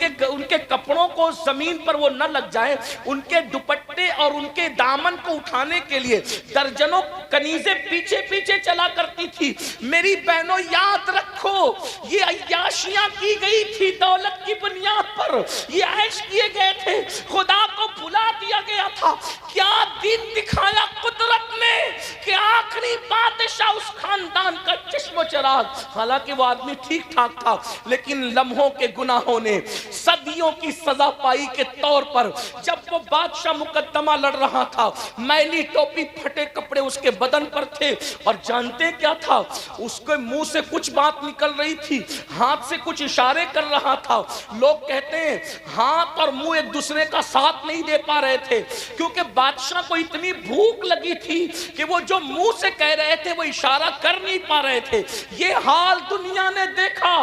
کے کپڑوں کو زمین پر وہ نہ لگ جائے، ان کے دوپٹے اور ان کے دامن کو اٹھانے کے لیے درجنوں کنیزیں پیچھے پیچھے چلا کرتی تھی. میری بہنوں یاد رکھو یہ عیاشیاں کی گئی تھی دولت کی بنیاد پر, یہ عیش کیے گئے تھے, خدا کو بھلا دیا گیا تھا. کیا دین دکھایا قدرت نے کہ آخری بادشاہ اس خاندان کا چشم و چراغ, حالانکہ وہ آدمی ٹھیک ٹھاک تھا لیکن لمحوں کے گناہوں نے صدیوں کی سزا پائی کے طور پر جب وہ بادشاہ مقدمہ لڑ رہا تھا, میلی ٹوپی پھٹے کپڑے اس کے بدن پر تھے, اور جانتے کیا تھا, اس کے منہ سے کچھ بات نکل رہی تھی, ہاتھ سے کچھ اشارے کر رہا تھا. لوگ کہتے ہیں ہاتھ اور منہ ایک دوسرے کا ساتھ نہیں دے پا رہے تھے کیونکہ بادشاہ کو اتنی بھوک لگی تھی کہ وہ جو منہ سے کہہ رہے تھے وہ اشارہ کر نہیں پا رہے تھے. یہ حال دنیا نے دیکھا.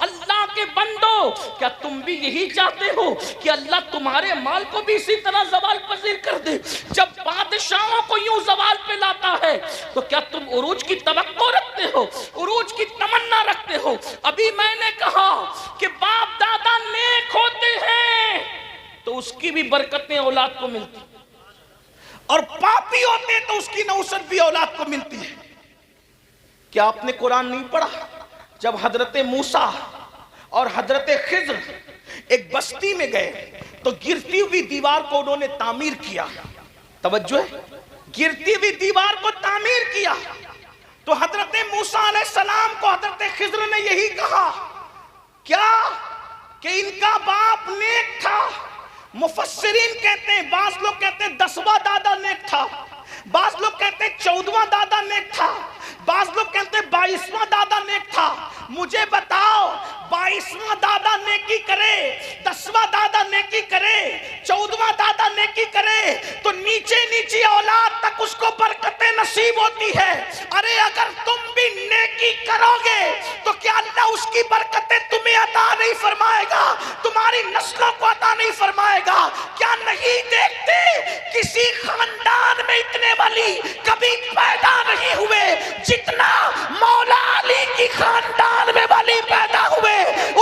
اللہ کے بندو, کیا تم بھی یہی چاہتے ہو کہ اللہ تمہارے مال کو بھی اسی طرح زوال پذیر کر دے؟ جب بادشاہوں کو یوں زوال پہ لاتا ہے تو کیا تم عروج کی توقع رکھتے ہو, عروج کی تمنا رکھتے ہو؟ ابھی میں نے کہا کہ باپ دادا نیک ہوتے ہیں تو اس کی بھی برکتیں اولاد کو ملتی, اور پاپی ہوتے ہیں تو اس کی نوسط بھی اولاد کو ملتی ہے. کیا آپ نے قرآن نہیں پڑھا جب حضرت موسیٰ اور حضرت خضر ایک بستی میں گئے تو گرتی ہوئی دیوار کو انہوں نے تعمیر کیا؟ توجہ ہے, گرتی ہوئی دیوار کو تعمیر کیا تو حضرت موسیٰ علیہ السلام کو حضرت خضر نے یہی کہا کیا کہ ان کا باپ نیک تھا. مفسرین کہتے ہیں, بعض لوگ کہتے ہیں 10واں دادا نیک تھا, بعض لوگ کہتے ہیں 14واں دادا نیک تھا, بعض لوگ کہتے ہیں 22واں دادا نیک تھا. مجھے بتاؤ 22واں دادا نیکی کرے, 10واں دادا نیکی کرے, 14واں دادا نیکی کرے تو نیچے نیچے اولاد تک اس کو برکتیں نصیب ہوتی ہے. ارے اگر تم بھی نیکی کرو گے تو کیا اللہ اس کی برکتیں تمہیں عطا نہیں فرمائے گا, تمہاری نسلوں کو عطا نہیں فرمائے گا؟ کیا نہیں دیکھتے کسی خاندان میں اتنے ولی کبھی پیدا نہیں ہوئے جتنا مولا علی کی خاندان میں ولی پیدا ہوئے؟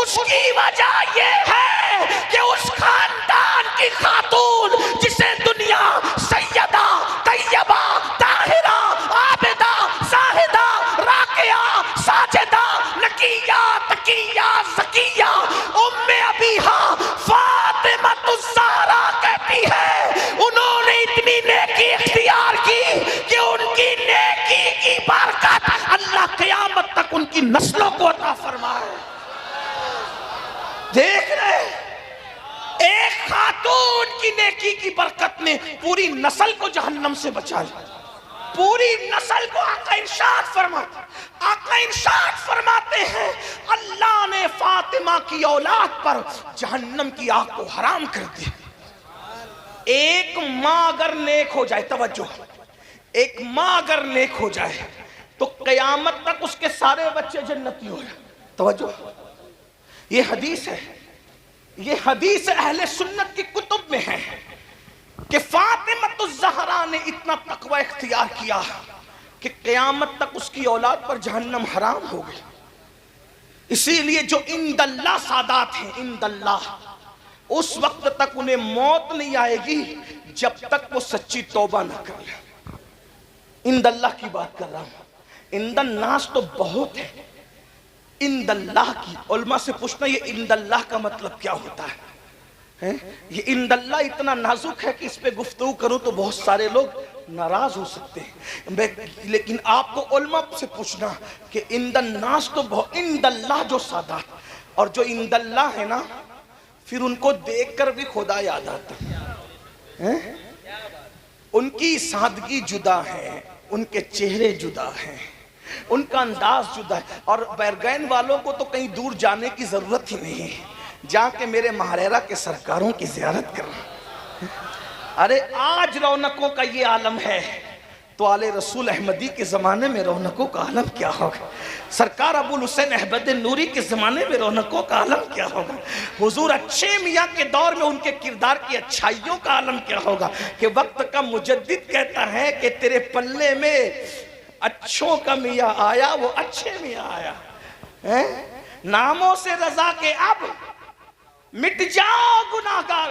اس کی وجہ یہ ہے کہ اس خاندان کی خاتون جسے دنیا سیدہ طیبہ طاہرہ عابدہ زاہدہ راکعہ ساجدہ نقیہ تقیہ زکیہ ام ابیہا فاطمہ الزہرا کہتی ہے, انہوں نے اتنی نیکی اختیار کی کہ ان کی نیکی کی برکت اللہ قیامت تک ان کی نسلوں کو عطا فرمائے. دیکھ رہے ایک خاتون کی نیکی کی برکت نے پوری نسل کو جہنم سے بچا لیا, پوری نسل کو. آقا ارشاد فرماتے ہیں اللہ نے فاطمہ کی اولاد پر جہنم کی آگ کو حرام کر دیا. ایک ماں اگر نیک ہو جائے, توجہ, ایک ماں اگر نیک ہو جائے تو قیامت تک اس کے سارے بچے جنتی ہو جائیں. توجہ, یہ حدیث ہے, یہ حدیث اہل سنت کی کتب میں ہے کہ فاطمہ الزہرا نے اتنا تقوی اختیار کیا کہ قیامت تک اس کی اولاد پر جہنم حرام ہو گئی. اسی لیے جو عند اللہ سادات ہیں, عند اللہ, اس وقت تک انہیں موت نہیں آئے گی جب تک وہ سچی توبہ نہ کر لیں. عند اللہ کی بات کر رہا ہوں, عند الناس تو بہت ہے, عند اللہ کی. علماء سے پوچھنا یہ عند اللہ کا مطلب کیا ہوتا ہے؟ یہ عند اللہ اتنا نازک ہے کہ اس پہ گفتگو کروں تو بہت سارے لوگ ناراض ہو سکتے ہیں, لیکن آپ کو علماء سے پوچھنا کہ عند الناس تو بہت, عند اللہ جو سادات اور جو عند اللہ ہے نا, پھر ان کو دیکھ کر بھی خدا یاد آتا ہے. ان کی سادگی جدا ہے, ان کے چہرے جدا ہیں, ان کا انداز جدا ہے. اور بیرگین والوں کو تو کہیں دور جانے کی ضرورت ہی نہیں ہے, جا کے میرے مہریرہ کے سرکاروں کی زیارت کرنا. ارے آج رونقوں کا یہ عالم ہے تو آل رسول احمدی کے زمانے میں رونقوں کا عالم کیا ہوگا, سرکار ابو الحسین احمد نوری کے زمانے میں رونقوں کا عالم کیا ہوگا, حضور اچھے میاں کے دور میں ان کے کردار کی اچھائیوں کا عالم کیا ہوگا. کہ وقت کا مجدد کہتا ہے کہ تیرے پلے میں اچھوں کا میاں آیا, وہ اچھے میاں آیا. ناموں سے رضا کے اب مٹ جاؤ گناہگار,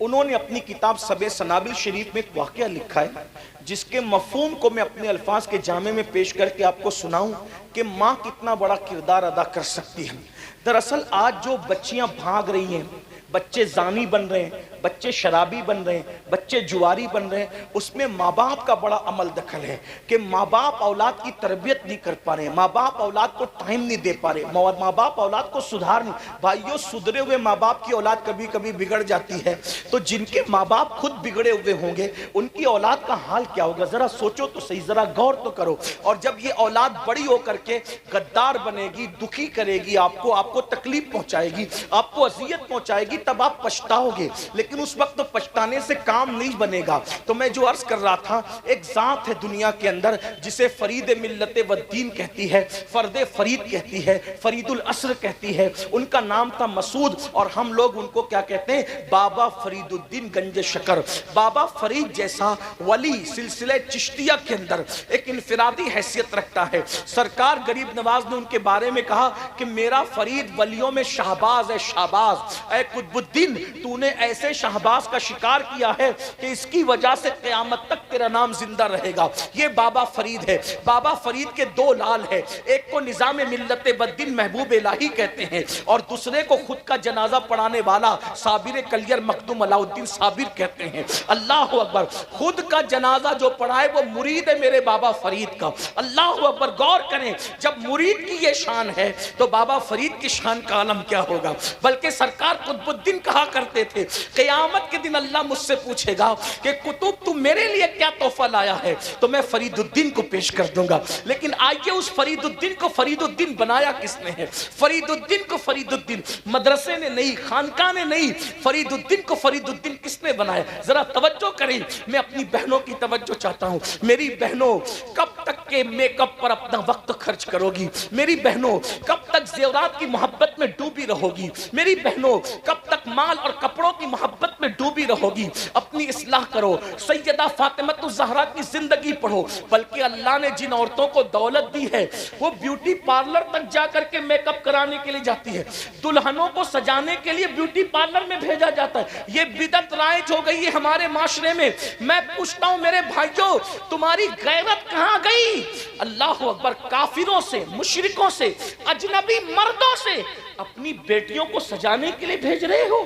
انہوں نے اپنی کتاب سب سنابل شریف میں ایک واقعہ لکھا ہے جس کے مفہوم کو میں اپنے الفاظ کے جامع میں پیش کر کے آپ کو سناؤں کہ ماں کتنا بڑا کردار ادا کر سکتی ہے۔ دراصل آج جو بچیاں بھاگ رہی ہیں، بچے زانی بن رہے ہیں، بچے شرابی بن رہے ہیں، بچے جواری بن رہے ہیں، اس میں ماں باپ کا بڑا عمل دخل ہے کہ ماں باپ اولاد کی تربیت نہیں کر پا رہے ہیں، ماں باپ اولاد کو ٹائم نہیں دے پا رہے، ماں باپ اولاد کو سدھار نہیں۔ بھائیو، سدھرے ہوئے ماں باپ کی اولاد کبھی کبھی بگڑ جاتی ہے، تو جن کے ماں باپ خود بگڑے ہوئے ہوں گے ان کی اولاد کا حال کیا ہوگا؟ ذرا سوچو تو صحیح، ذرا غور تو کرو۔ اور جب یہ اولاد بڑی ہو کر کے غدار بنے گی، دکھی کرے گی، آپ کو تکلیف پہنچائے گی، آپ کو اذیت پہنچائے گی، تب آپ پچھتاؤ گے، لیکن اس وقت تو پچھتانے سے کام نہیں بنے گا۔ تو میں جو عرض کر رہا تھا، ایک ذات ہے دنیا کے اندر جسے فرید ملت و الدین کہتی ہے، فرد فرید کہتی ہے، فرید العصر کہتی ہے۔ ان کا نام تھا مسعود، اور ہم لوگ ان کو کیا کہتے ہیں؟ بابا فرید الدین گنج شکر۔ بابا فرید جیسا ولی سلسلہ چشتیہ کے اندر ایک انفرادی حیثیت رکھتا ہے۔ سرکار غریب نواز نے ان کے بارے میں کہا کہ میرا فرید ولیوں میں شہباز ہے، شہباز۔ اے قطب الدین، تو نے ایسے شہباز کا شکار کیا ہے کہ اس کی وجہ سے قیامت تک تیرا نام زندہ رہے گا۔ یہ بابا فرید ہے۔ بابا فرید کے دو لال ہیں، ایک کو نظام ملت بدین محبوب الہی کہتے ہیں، اور دوسرے کو خود کا جنازہ پڑھانے والا صابر کلیر مخدوم علاء الدین صابر کہتے ہیں۔ اللہ اکبر! خود کا جنازہ جو پڑھائے وہ مرید ہے میرے بابا فرید کا۔ اللہ اکبر! غور کریں، جب مرید کی یہ شان ہے تو بابا فرید کی شان کا عالم کیا ہوگا؟ بلکہ سرکار قطب الدین کہا کرتے تھے، قیامت کے دن اللہ مجھ سے پوچھے گا کہ قطب تو میرے لیے کیا تحفہ لایا ہے، تو میں فرید الدین کو پیش کر دوں گا۔ لیکن آئیے اس فرید الدین کو فرید الدین بنایا کس نے ہے؟ فرید الدین کو فرید الدین مدرسے نے نہیں، خانقاہ نے نہیں، فرید الدین کو فرید الدین کس نے بنایا؟ ذرا توجہ کریں، میں اپنی بہنوں کی توجہ چاہتا ہوں۔ میری بہنوں، کب تک کے میک اپ پر اپنا وقت خرچ کرو گی؟ میری بہنوں، کب تک زیورات کی محبت میں ڈوبی رہو گی؟ میری بہنوں، کب تک مال اور کپڑوں کی محبت میں ڈوبی رہو گی؟ اپنی اصلاح کرو، سیدہ فاطمہ الزہرا کی زندگی پڑھو۔ بلکہ اللہ نے جن عورتوں کو دولت دی ہے وہ بیوٹی پارلر تک جا کر کے میک اپ کرانے کے لیے جاتی ہے، دلہنوں کو سجانے کے لیے بیوٹی پارلر میں بھیجا جاتا ہے۔ یہ بدعت رائج ہو گئی ہے ہمارے معاشرے میں۔ میں پوچھتا ہوں میرے بھائیوں، تمہاری غیرت کہاں گئی؟ اللہ اکبر! کافروں سے، مشرکوں سے، اجنبی مردوں سے اپنی بیٹیوں کو سجانے کے لیے بھیج رہے ہو،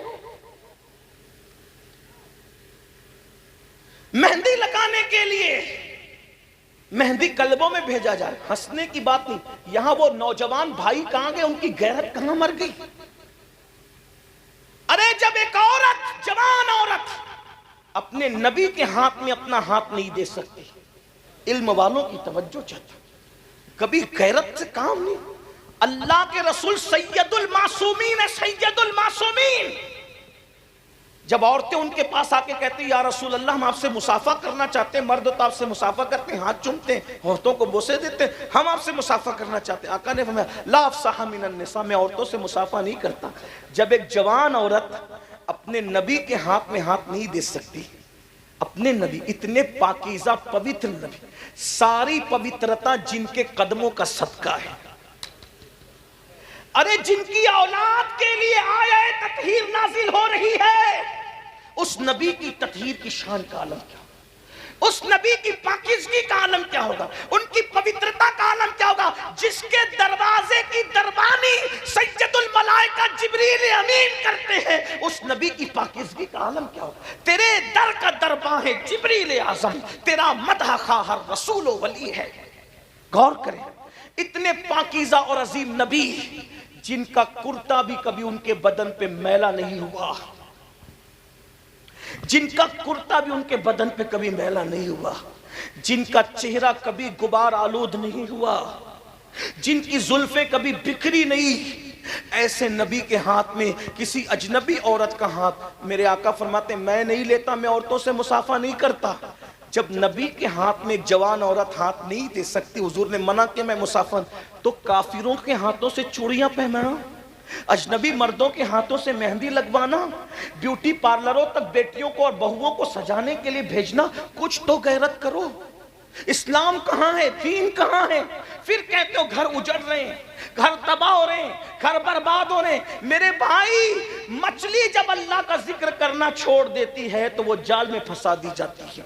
مہندی لگانے کے لیے، مہندی قلبوں میں بھیجا جائے۔ ہنسنے کی بات نہیں، یہاں وہ نوجوان بھائی کہاں گئے؟ ان کی غیرت کہاں مر گئی؟ ارے جب ایک عورت، جوان عورت اپنے نبی کے ہاتھ میں اپنا ہاتھ نہیں دے سکتی، علم والوں کی توجہ چاہتا، کبھی غیرت سے کام نہیں۔ اللہ کے رسول سید المعصومین ہے، سید المعصومین۔ جب عورتیں ان کے پاس آ کے کہتی یا رسول اللہ ہم آپ سے مصافحہ کرنا چاہتے ہیں، مرد تو آپ سے مصافحہ کرتے ہیں، ہاتھ چومتے ہیں، عورتوں کو بوسے دیتے ہیں، ہم آپ سے مصافحہ کرنا چاہتے ہیں۔ آقا نے فرمایا لا افصح من النساء، میں عورتوں سے مصافحہ نہیں کرتا۔ جب ایک جوان عورت اپنے نبی کے ہاتھ میں ہاتھ نہیں دے سکتی، اپنے نبی، اتنے پاکیزہ پوتر نبی، ساری پوترتا جن کے قدموں کا صدقہ ہے، ارے جن کی اولاد کے لیے آیہ تطہیر نازل ہو رہی ہے، اس نبی کی تطہیر کی شان کا عالم کیا ہوگا؟ اس نبی کی پاکیزگی کا عالم کیا ہوگا؟ ان کی پوترتا کا عالم کیا ہوگا؟ جس کے دروازے کی دربانی سید الملائکہ جبریل امین کرتے ہیں، اس نبی کی پاکیزگی کا عالم کیا ہوگا؟ تیرے در کا درباں ہے جبریل اعظم، تیرا مدح خواہ ہر رسول و ولی ہے۔ غور کریں، اتنے پاکیزہ اور عظیم نبی جن کا کرتا بھی کبھی ان کے بدن پہ میلا نہیں ہوا، جن کا کرتا بھی ان کے بدن پہ کبھی میلا نہیں ہوا، جن کا چہرہ کبھی غبار آلود نہیں ہوا، جن کی زلفیں کبھی بکھری نہیں، ایسے نبی کے ہاتھ میں کسی اجنبی عورت کا ہاتھ، میرے آقا فرماتے ہیں میں نہیں لیتا، میں عورتوں سے مصافحہ نہیں کرتا۔ جب نبی کے ہاتھ میں ایک جوان عورت ہاتھ نہیں دے سکتی، حضور نے منع کہ میں مصافحہ، تو کافروں کے ہاتھوں سے چوڑیاں پہنانا، اجنبی مردوں کے ہاتھوں سے مہندی لگوانا، بیوٹی پارلروں تک بیٹیوں کو اور بہووں کو سجانے کے لیے بھیجنا، کچھ تو غیرت کرو۔ اسلام کہاں ہے؟ دین کہاں ہے؟ پھر کہتے ہو گھر اجڑ رہے ہیں، گھر تباہ ہو رہے ہیں، گھر برباد ہو رہے ہیں۔ میرے بھائی، مچھلی جب اللہ کا ذکر کرنا چھوڑ دیتی ہے تو وہ جال میں پھنسا دی جاتی ہے۔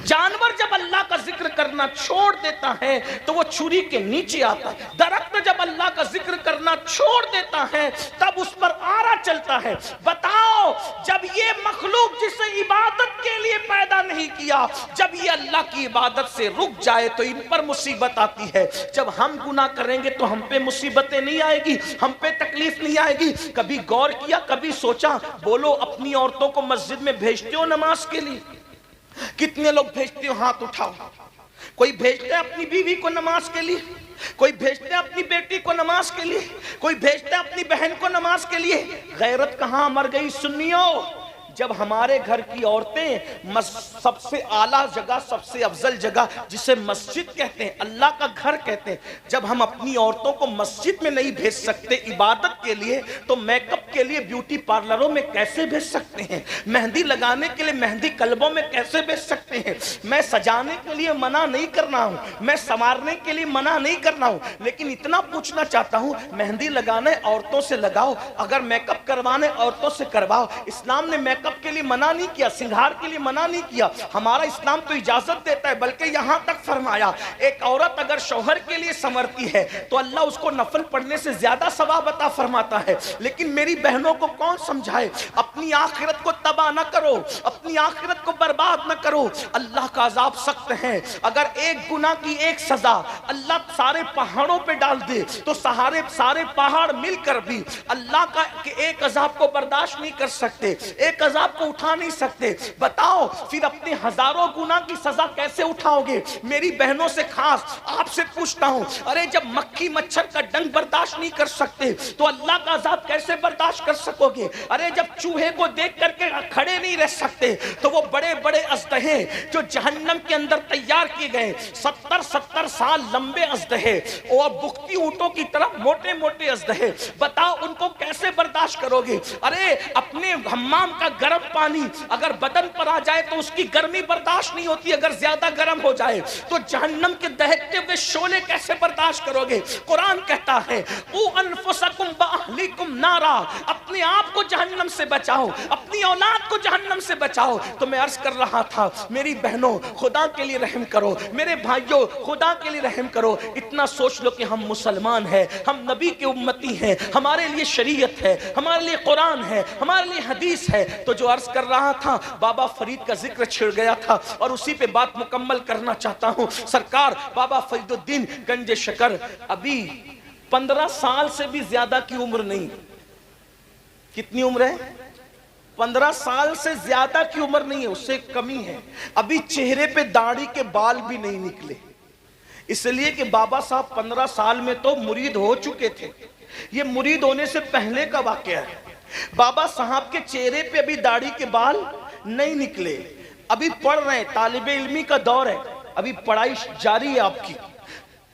جانور جب اللہ کا ذکر کرنا چھوڑ دیتا ہے تو وہ چھری کے نیچے آتا ہے۔ درخت جب اللہ کا ذکر کرنا چھوڑ دیتا ہے تب اس پر آرا چلتا ہے۔ بتاؤ، جب یہ مخلوق جسے عبادت کے لیے پیدا نہیں کیا، جب یہ اللہ کی عبادت سے رک جائے تو ان پر مصیبت آتی ہے۔ جب ہم گناہ کریں گے تو ہم پہ مصیبتیں نہیں آئے گی، ہم پہ تکلیف نہیں آئے گی۔ کبھی غور کیا، کبھی سوچا؟ بولو، اپنی عورتوں کو مسجد میں بھیجتے ہو نماز کے لیے؟ کتنے لوگ بھیجتے ہو؟ ہاتھ اٹھاؤ۔ کوئی بھیجتے ہے اپنی بیوی کو نماز کے لیے؟ کوئی بھیجتے ہے اپنی بیٹی کو نماز کے لیے؟ کوئی بھیجتے ہے اپنی بہن کو نماز کے لیے؟ غیرت کہاں مر گئی سنیو؟ جب ہمارے گھر کی عورتیں سب سے اعلیٰ جگہ، سب سے افضل جگہ جسے مسجد کہتے ہیں، اللہ کا گھر کہتے ہیں، جب ہم اپنی عورتوں کو مسجد میں نہیں بھیج سکتے عبادت کے لیے تو میک اپ کے لیے بیوٹی پارلروں میں کیسے بھیج سکتے ہیں؟ مہندی لگانے کے لیے مہندی کلبوں میں کیسے بھیج سکتے ہیں؟ میں سجانے کے لیے منع نہیں کرنا ہوں، میں سنوارنے کے لیے منع نہیں کرنا ہوں، لیکن اتنا پوچھنا چاہتا ہوں، مہندی لگانے عورتوں سے لگاؤ، اگر میک اپ کروانے عورتوں سے کرواؤ۔ اسلام نے میک اپ کے لیے منع نہیں کیا، سنگھار کے لیے منع نہیں کیا، ہمارا اسلام تو اجازت دیتا ہے، بلکہ یہاں تک فرمایا ایک عورت اگر شوہر کے لیے سنورتی ہے تو اللہ اس کو نفل پڑھنے سے زیادہ ثواب عطا فرماتا ہے۔ لیکن میری بہنوں کو کون سمجھائے؟ اپنی آخرت کو تباہ نہ کرو، اپنی آخرت کو برباد نہ کرو۔ اللہ کا عذاب سخت ہے، اگر ایک گناہ کی ایک سزا اللہ سارے پہاڑوں پہ ڈال دے تو سارے پہاڑ مل کر بھی اللہ کا ایک عذاب کو برداشت نہیں کر سکتے، ایک عذاب کو اٹھا نہیں سکتے۔ بتاؤ پھر اپنے ہزاروں گناہ کی سزا کیسے اٹھاؤ گے؟ میری بہنوں سے خاص آپ سے پوچھتا ہوں، ارے جب مکھی مچھر کا ڈنگ برداشت نہیں کر سکتے تو اللہ کا عذاب کیسے برداشت کر سکو گے؟ ارے جب چوہے کو دیکھ کر کے کھڑے نہیں رہ سکتے تو وہ بڑے بڑے اژدہے جو جہنم کے اندر تیار کیے گئے 70 سال لمبے اژدہے اور بکتی اونٹوں کی طرح موٹے موٹے اژدہے، بتاؤ ان کو کیسے برداشت کرو گے؟ ارے اپنے حمام کا گرم پانی اگر بدن پر آ جائے تو اس کی گرمی برداشت نہیں ہوتی، اگر زیادہ گرم ہو جائے تو جہنم کے دہکتے ہوئے شعلے کیسے برداشت کرو گے؟ قرآن کہتا ہے قُوا أَنفُسَكُمْ وَأَهْلِيكُمْ نَارًا، اپنے آپ کو جہنم سے بچاؤ، اپنی اولاد کو جہنم سے بچاؤ۔ تو میں عرض کر رہا تھا، میری بہنوں خدا کے لیے رحم کرو، میرے بھائیوں خدا کے لیے رحم کرو۔ اتنا سوچ لو کہ ہم مسلمان ہیں، ہم نبی کے امتی ہیں، ہمارے لیے شریعت ہے، ہمارے لیے قرآن ہے، ہمارے لیے حدیث ہے۔ تو جو عرض کر رہا تھا، بابا فرید کا ذکر چھڑ گیا تھا اور اسی پہ بات مکمل کرنا چاہتا ہوں۔ سرکار بابا فرید الدین گنج شکر ابھی 15 سال سے بھی زیادہ کی عمر نہیں۔ کتنی عمر ہے؟ 15 سال سے زیادہ کی عمر نہیں ہے، اس سے کمی ہے۔ ابھی چہرے پہ داڑھی کے بال بھی نہیں نکلے، اس لیے کہ بابا صاحب 15 سال میں تو مرید ہو چکے تھے۔ یہ مرید ہونے سے پہلے کا واقعہ ہے۔ بابا صاحب کے چہرے پہ ابھی داڑھی کے بال نہیں نکلے، ابھی پڑھ رہے ہیں، طالب علمی کا دور ہے، ابھی پڑھائی جاری ہے آپ کی۔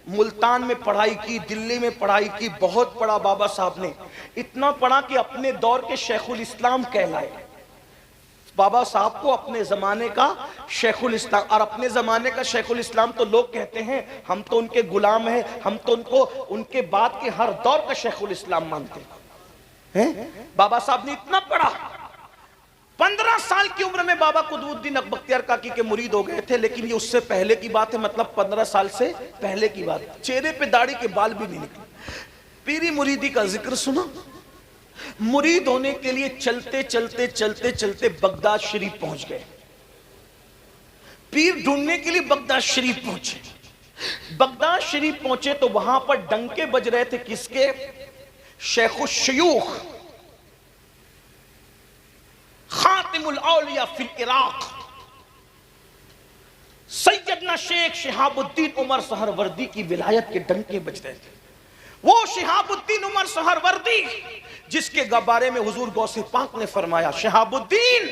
ملتان میں پڑھائی کی، دلی میں پڑھائی کی، بہت پڑھا بابا صاحب نے، اتنا پڑھا کہ اپنے دور کے شیخ الاسلام کہلائے۔ بابا صاحب کو اپنے زمانے کا شیخ الاسلام، اور اپنے زمانے کا شیخ الاسلام تو لوگ کہتے ہیں ہم تو ان کے غلام ہیں، ہم تو ان کو ان کے بعد کے ہر دور کا شیخ الاسلام مانتے ہیں۔ بابا صاحب نے اتنا پڑھا، 15 سال کی عمر میں بابا قطب الدین بختیار کاکی کے مرید ہو گئے تھے، لیکن یہ اس سے پہلے کی بات ہے، مطلب 15 سال سے پہلے کی بات۔ چہرے پہ داڑھی کے بال بھی نہیں نکلے۔ پیری مریدی کا ذکر سنا؟ مرید ہونے کے لیے چلتے چلتے چلتے چلتے بغداد شریف پہنچ گئے، پیر ڈھونڈنے کے لیے بغداد شریف پہنچے۔ بغداد شریف پہنچے تو وہاں پر ڈنکے بج رہے تھے، کس کے؟ شیخ الشیوخ خاتم الاولیاء فی العراق سیدنا شیخ شہاب الدین عمر سہروردی کی ولایت کے ڈنکے بج رہے تھے۔ وہ شہاب الدین عمر سہروردی جس کے بارے میں حضور غوث پاک نے فرمایا، شہاب الدین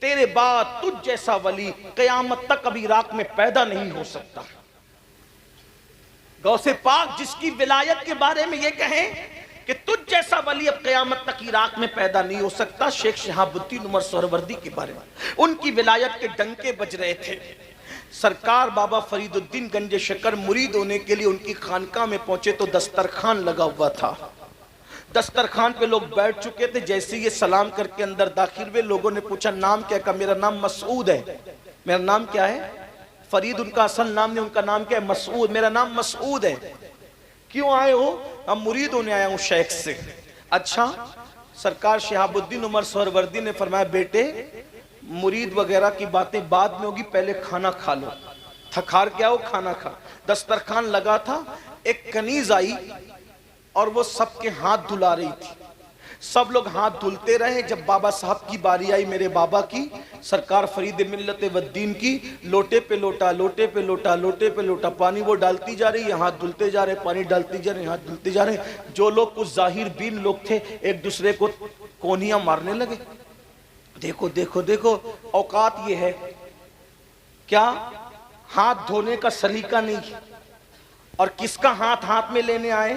تیرے بعد تجھ جیسا ولی قیامت تک ابھی عراق میں پیدا نہیں ہو سکتا۔ غوث پاک جس کی ولایت کے بارے میں یہ کہیں کہ تجھ جیسا ولی اب قیامت تک عراق میں پیدا نہیں ہو سکتا، شیخ شہاب الدین عمر سہروردی کے بارے میں ان کی ولایت کے ڈنکے بج رہے تھے۔ سرکار بابا فرید الدین گنج شکر مرید ہونے کے لیے ان کی خانقاہ میں پہنچے تو دسترخوان لگا ہوا تھا. دسترخوان پہ لوگ بیٹھ چکے تھے. جیسے یہ سلام کر کے اندر داخل ہوئے, لوگوں نے پوچھا نام کیا؟ کہا میرا نام مسعود ہے. میرا نام کیا ہے؟ فرید ان کا اصل نام نہیں, ان کا نام کیا ہے؟ مسعود. میرا نام مسعود ہے. کیوں آئے ہو؟ ہم مرید ہونے آیا ہوں شیخ سے. اچھا. سرکار شہاب الدین عمر سہروردی نے فرمایا بیٹے مرید وغیرہ کی باتیں بعد میں ہوگی, پہلے کھانا کھا لو. تھکار کیا ہو, کھانا کھا. دسترخوان لگا تھا, ایک کنیز آئی اور وہ سب کے ہاتھ دھلا رہی تھی. سب لوگ ہاتھ دھلتے رہے. جب بابا صاحب کی باری آئی, میرے بابا کی, سرکار فرید ملت والدین کی, لوٹے پہ لوٹا, لوٹے پہ لوٹا, لوٹے پہ لوٹا, پانی وہ ڈالتی جا رہی ہے, ہاتھ دھلتے جا رہے, پانی ڈالتی جا رہے, ہاتھ دھلتے جا رہے. جو لوگ کچھ ظاہر بین لوگ تھے ایک دوسرے کو کونیاں مارنے لگے. دیکھو دیکھو دیکھو, اوقات یہ ہے کیا ہاتھ دھونے کا سلیقہ نہیں, اور کس کا ہاتھ میں لینے آئے,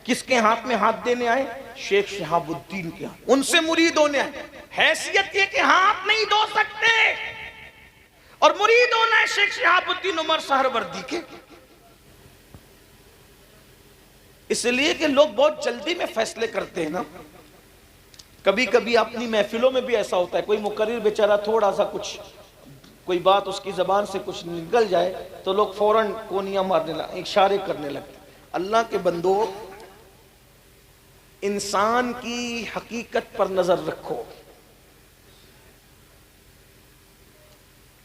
کس کے ہاتھ میں ہاتھ دینے آئے؟ شیخ شہاب الدین کے ہاتھ. ان سے مرید ہونے آئے. حیثیت یہ کہ ہاتھ نہیں دھو سکتے, اور مرید ہونا ہے شیخ شہاب الدین عمر سہروردی کے. اس لیے کہ لوگ بہت جلدی میں فیصلے کرتے ہیں نا. کبھی کبھی اپنی محفلوں میں بھی ایسا ہوتا ہے, کوئی مقرر بیچارہ تھوڑا سا کچھ کوئی بات اس کی زبان سے کچھ نکل جائے تو لوگ فوراً کونیاں مارنے لگتے, اشارے کرنے لگتے. اللہ کے بندو, انسان کی حقیقت پر نظر رکھو.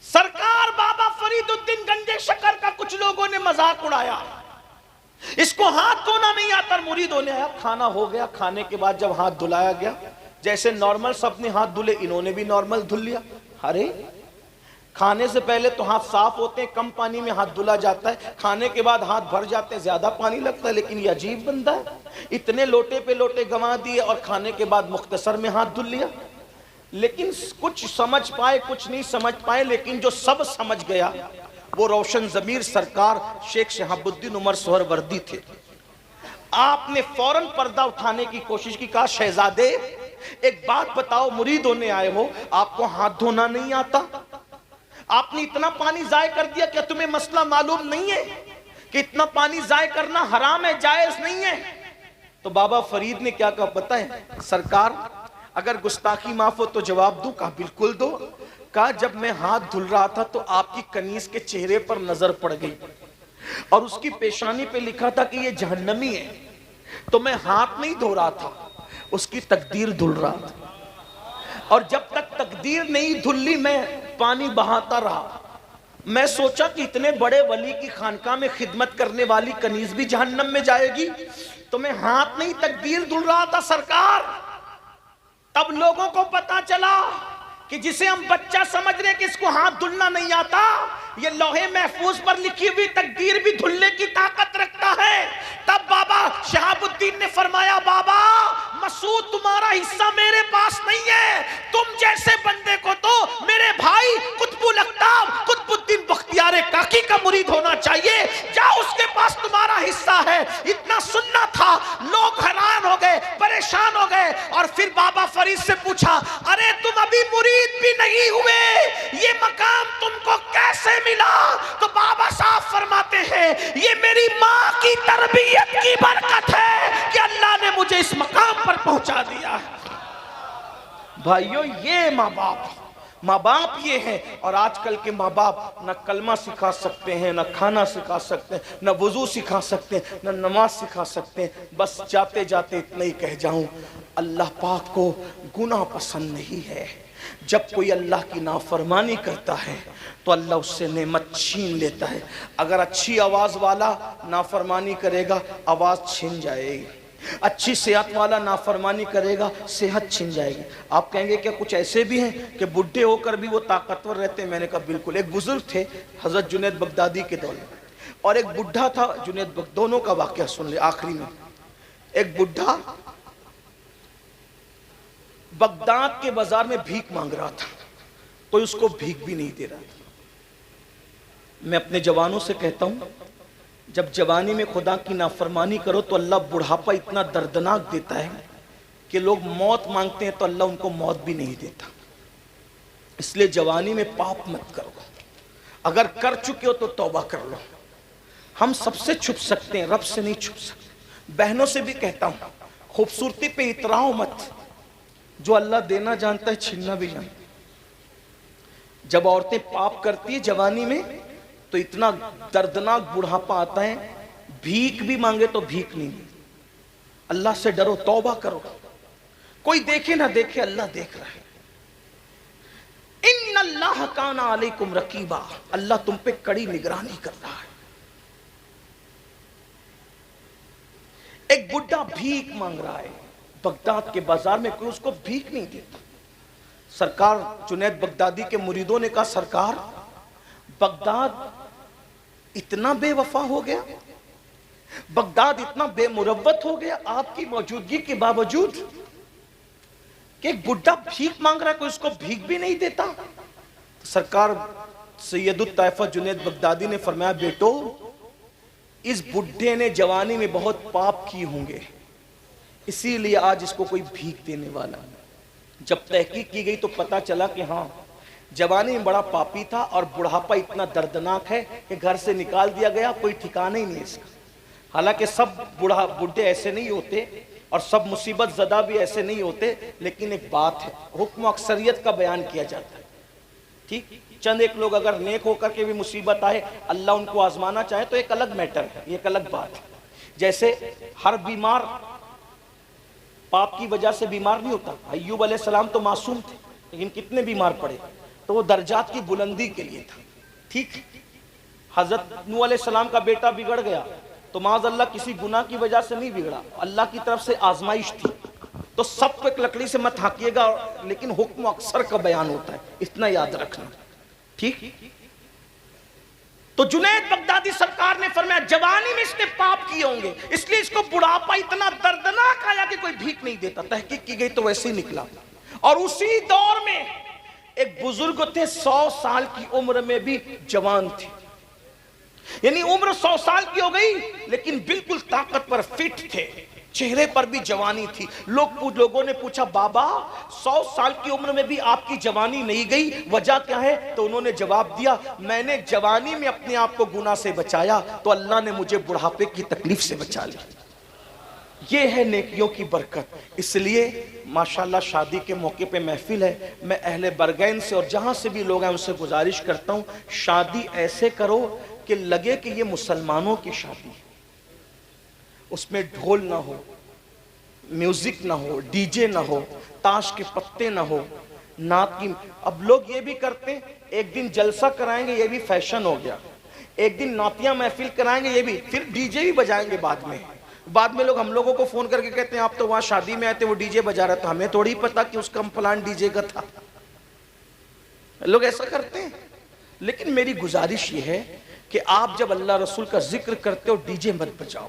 سرکار بابا فرید الدین گنج شکر کا کچھ لوگوں نے مذاق اڑایا, اس کو ہاتھ دھونا نہیں آتا, مرید ہونے آیا. کھانا ہو گیا, کھانے کے بعد جب ہاتھ دھلایا گیا, جیسے نارمل سب نے ہاتھ دھلے, انہوں نے بھی نارمل دھل لیا. ارے کھانے سے پہلے تو ہاتھ صاف ہوتے ہیں, کم پانی میں ہاتھ دھلا جاتا ہے. کھانے کے بعد ہاتھ بھر جاتے ہیں, زیادہ پانی لگتا ہے. لیکن یہ عجیب بندہ ہے, اتنے لوٹے پہ لوٹے گنوا دیے اور کھانے کے بعد مختصر میں ہاتھ دھل لیا. لیکن کچھ سمجھ پائے, کچھ نہیں سمجھ پائے. لیکن جو سب سمجھ گیا وہ روشن ضمیر سرکار شیخ شہاب الدین عمر سہروردی تھے. آپ نے فوراً پردہ اٹھانے کی کوشش کی. کہا شہزادے ایک بات بتاؤ, مرید ہونے آئے ہو, آپ کو ہاتھ دھونا نہیں آتا؟ آپ نے اتنا پانی ضائع کر دیا, کیا تمہیں مسئلہ معلوم نہیں ہے کہ اتنا پانی ضائع کرنا حرام ہے, جائز نہیں ہے؟ تو بابا فرید نے کیا کہا پتہ ہے سرکار, اگر گستاخی معاف ہو تو جواب دوں. کہا بالکل دو. کہا جب میں ہاتھ دھل رہا تھا تو آپ کی کنیز کے چہرے پر نظر پڑ گئی, اور اس کی پیشانی پہ لکھا تھا کہ یہ جہنمی ہے. تو میں ہاتھ نہیں دھو رہا تھا, اس کی تقدیر دھل رہا تھا. اور جب تک تقدیر نہیں دھلی میں پانی بہاتا رہا. میں سوچا کہ اتنے بڑے ولی کی خانقاہ میں خدمت کرنے والی کنیز بھی جہنم میں جائے گی, تو میں ہاتھ نہیں تقدیر دھل رہا تھا سرکار. تب لوگوں کو پتا چلا کہ جسے ہم بچہ سمجھ رہے کہ اس کو ہاتھ دھلنا نہیں آتا, یہ لوہے محفوظ پر لکھی ہوئی تقدیر بھی دھلنے کی طاقت رکھتا ہے. تب بابا شہاب الدین نے فرمایا بابا مسعود تمہارا حصہ میرے پاس نہیں ہے, تم جیسے بندے کو تو میرے بھائی قطب الاقطاب قطب الدین بختیار کاکی کا مرید ہونا چاہیے, جاؤ اس کے پاس تمہارا حصہ ہے. اتنا سننا تھا, لوگ حیران ہو گئے, پریشان ہو گئے. اور پھر بابا فرید سے پوچھا ارے تم ابھی مرید بھی نہیں ہوئے, یہ مقام تم کو کیسے ملا؟ تو بابا صاحب فرماتے ہیں یہ میری ماں کی تربیت کی برکت ہے کہ اللہ نے مجھے اس مقام پر پہنچا دیا ہے. بھائیو یہ ماں باپ یہ ہیں. اور آج کل کے ماں باپ نہ کلمہ سکھا سکتے ہیں, نہ کھانا سکھا سکتے ہیں, نہ وضو سکھا سکتے ہیں, نہ نماز سکھا سکتے ہیں. بس جاتے جاتے اتنا ہی کہہ جاؤں, اللہ پاک کو گناہ پسند نہیں ہے. جب کوئی اللہ کی نافرمانی کرتا ہے تو اللہ اس سے نعمت چھین لیتا ہے. اگر اچھی آواز والا نافرمانی کرے گا آواز چھن جائے گی, اچھی صحت والا نافرمانی کرے گا صحت چھن جائے گی. آپ کہیں گے کیا کچھ ایسے بھی ہیں کہ بڈھے ہو کر بھی وہ طاقتور رہتے ہیں؟ میں نے کہا بالکل. ایک بزرگ تھے حضرت جنید بغدادی کے دور میں, اور ایک بڈھا تھا جنید دونوں کا واقعہ سن لے آخری میں. ایک بڈھا بغداد کے بازار میں بھیک مانگ رہا تھا, کوئی اس کو بھیک بھی نہیں دے رہا تھا. میں اپنے جوانوں سے کہتا ہوں جب جوانی میں خدا کی نافرمانی کرو تو اللہ بڑھاپا اتنا دردناک دیتا ہے کہ لوگ موت مانگتے ہیں تو اللہ ان کو موت بھی نہیں دیتا. اس لیے جوانی میں پاپ مت کرو, اگر کر چکے ہو تو توبہ کر لو. ہم سب سے چھپ سکتے ہیں، رب سے نہیں چھپ سکتے. بہنوں سے بھی کہتا ہوں خوبصورتی پہ اتراؤ مت، جو اللہ دینا جانتا ہے چھیننا بھی جانتا ہے. جب عورتیں پاپ کرتی ہیں جوانی میں تو اتنا دردناک بڑھاپا آتا ہے، بھیک بھی مانگے تو بھیک نہیں ملتی. اللہ سے ڈرو، توبہ کرو. کوئی دیکھے نہ دیکھے، اللہ دیکھ رہا ہے. ان اللہ کان علیکم رقیبا، اللہ تم پہ کڑی نگرانی کر رہا ہے. ایک بڈھا بھیک مانگ رہا ہے بغداد کے بازار میں، کوئی اس کو بھیک نہیں دیتا. سرکار جنید بغدادی کے مریدوں نے کہا سرکار بغداد اتنا بے وفا ہو گیا، بغداد اتنا بے مروت ہو گیا آپ کی موجودگی کے باوجود کہ ایک بڈھا بھیک مانگ رہا ہے، کوئی اس کو بھیک بھی نہیں دیتا. سرکار سید الطائفہ جنید بغدادی نے فرمایا بیٹو، اس بڈھے نے جوانی میں بہت پاپ کی ہوں گے، اسی لیے آج اس کو کوئی بھیک دینے والا. جب تحقیق کی گئی تو پتا چلا کہ ہاں جوانی میں بڑا پاپی تھا اور بڑھاپا اتنا دردناک ہے کہ گھر سے نکال دیا گیا، کوئی ٹھکانہ ہی نہیں اس کا. حالانکہ سب بڈھے ایسے نہیں ہوتے اور سب مصیبت زدہ بھی ایسے نہیں ہوتے، لیکن ایک بات ہے، حکم اکثریت کا بیان کیا جاتا ہے. ٹھیک، چند ایک لوگ اگر نیک ہو کر کے بھی مصیبت آئے، اللہ ان کو آزمانا چاہے تو ایک الگ میٹر ہے، یہ ایک الگ بات ہے. جیسے ہر بیمار پاپ کی وجہ سے بیمار نہیں ہوتا. ایوب علیہ السلام تو معصوم تھے لیکن کتنے بیمار پڑے، تو وہ درجات کی بلندی کے لیے تھا. ٹھیک، حضرت نوح علیہ السلام کا بیٹا بگڑ گیا تو معاذ اللہ کسی گناہ کی وجہ سے نہیں بگڑا، اللہ کی طرف سے آزمائش تھی. تو سب کو ایک لکڑی سے مت ہانکیے گا، لیکن حکم اکثر کا بیان ہوتا ہے، اتنا یاد رکھنا. ٹھیک، تو جنید بغدادی سرکار نے فرمایا جوانی میں اس نے پاپ کیے ہوں گے، اس لیے اس کو بڑھاپا اتنا دردناک آیا کہ کوئی بھیک نہیں دیتا. تحقیق کی گئی تو ویسے ہی نکلا. اور اسی دور میں ایک بزرگ تھے 100 سال کی عمر میں بھی جوان تھے، یعنی عمر 100 سال کی ہو گئی لیکن بالکل طاقت پر فٹ تھے، چہرے پر بھی جوانی تھی. لوگوں نے پوچھا بابا 100 سال کی عمر میں بھی آپ کی جوانی نہیں گئی، وجہ کیا ہے؟ تو انہوں نے جواب دیا میں نے جوانی میں اپنے آپ کو گناہ سے بچایا تو اللہ نے مجھے بڑھاپے کی تکلیف سے بچا لیا. یہ ہے نیکیوں کی برکت. اس لیے ماشاءاللہ شادی کے موقع پہ محفل ہے، میں اہل برگین سے اور جہاں سے بھی لوگ ہیں ان سے گزارش کرتا ہوں شادی ایسے کرو کہ لگے کہ یہ مسلمانوں کی شادی ہے. اس میں ڈھول نہ ہو، میوزک نہ ہو، ڈی جے نہ ہو، تاش کے پتے نہ ہو، نعت کی. اب لوگ یہ بھی کرتے ہیں ایک دن جلسہ کرائیں گے، یہ بھی فیشن ہو گیا. ایک دن نعتیہ محفل کرائیں گے، یہ بھی، پھر ڈی جے بھی بجائیں گے بعد میں لوگ ہم لوگوں کو فون کر کے کہتے ہیں آپ تو وہاں شادی میں آئے تھے وہ ڈی جے بجا رہا تھا، ہمیں تھوڑی پتا کہ اس کا فلان ڈی جے کا تھا. لوگ ایسا کرتے ہیں. لیکن میری گزارش یہ ہے کہ آپ جب اللہ رسول کا ذکر کرتے ہو ڈی جے مت بجاؤ،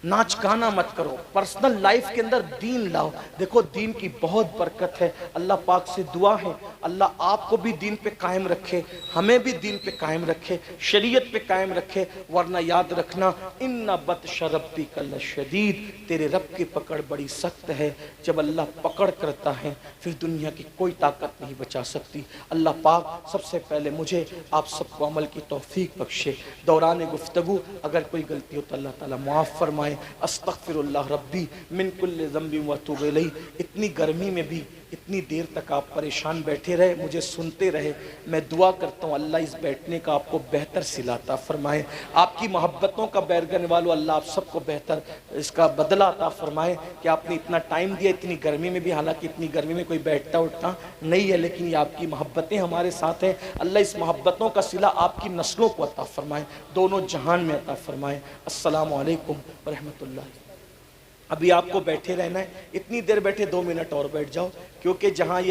ناچ گانا مت کرو، پرسنل لائف کے اندر دین لاؤ. دیکھو دین کی بہت برکت ہے. اللہ پاک سے دعا ہے اللہ آپ کو بھی دین پہ قائم رکھے، ہمیں بھی دین پہ قائم رکھے، شریعت پہ قائم رکھے. ورنہ یاد رکھنا ان بطش ربک لشدید، تیرے رب کی پکڑ بڑی سخت ہے. جب اللہ پکڑ کرتا ہے پھر دنیا کی کوئی طاقت نہیں بچا سکتی. اللہ پاک سب سے پہلے مجھے آپ سب کو عمل کی توفیق بخشے. دوران گفتگو اگر کوئی غلطی ہو تو اللہ تعالیٰ معاف فرمائے. استغفر اللہ ربی من کل ذنب واتوب الیہ. اتنی گرمی میں بھی اتنی دیر تک آپ پریشان بیٹھے رہے، مجھے سنتے رہے. میں دعا کرتا ہوں اللہ اس بیٹھنے کا آپ کو بہتر صلہ عطا فرمائے. آپ کی محبتوں کا بیرگن والو اللہ آپ سب کو بہتر اس کا بدلہ عطا فرمائے کہ آپ نے اتنا ٹائم دیا اتنی گرمی میں بھی. حالانکہ اتنی گرمی میں کوئی بیٹھتا اٹھتا نہیں ہے لیکن یہ آپ کی محبتیں ہمارے ساتھ ہیں. اللہ اس محبتوں کا صلہ آپ کی نسلوں کو عطا فرمائے، دونوں جہان میں عطا فرمائے. السلام علیکم ورحمۃ اللہ. ابھی آپ کو بیٹھے رہنا ہے، اتنی دیر بیٹھے 2 منٹ اور بیٹھ جاؤ کیونکہ جہاں یہ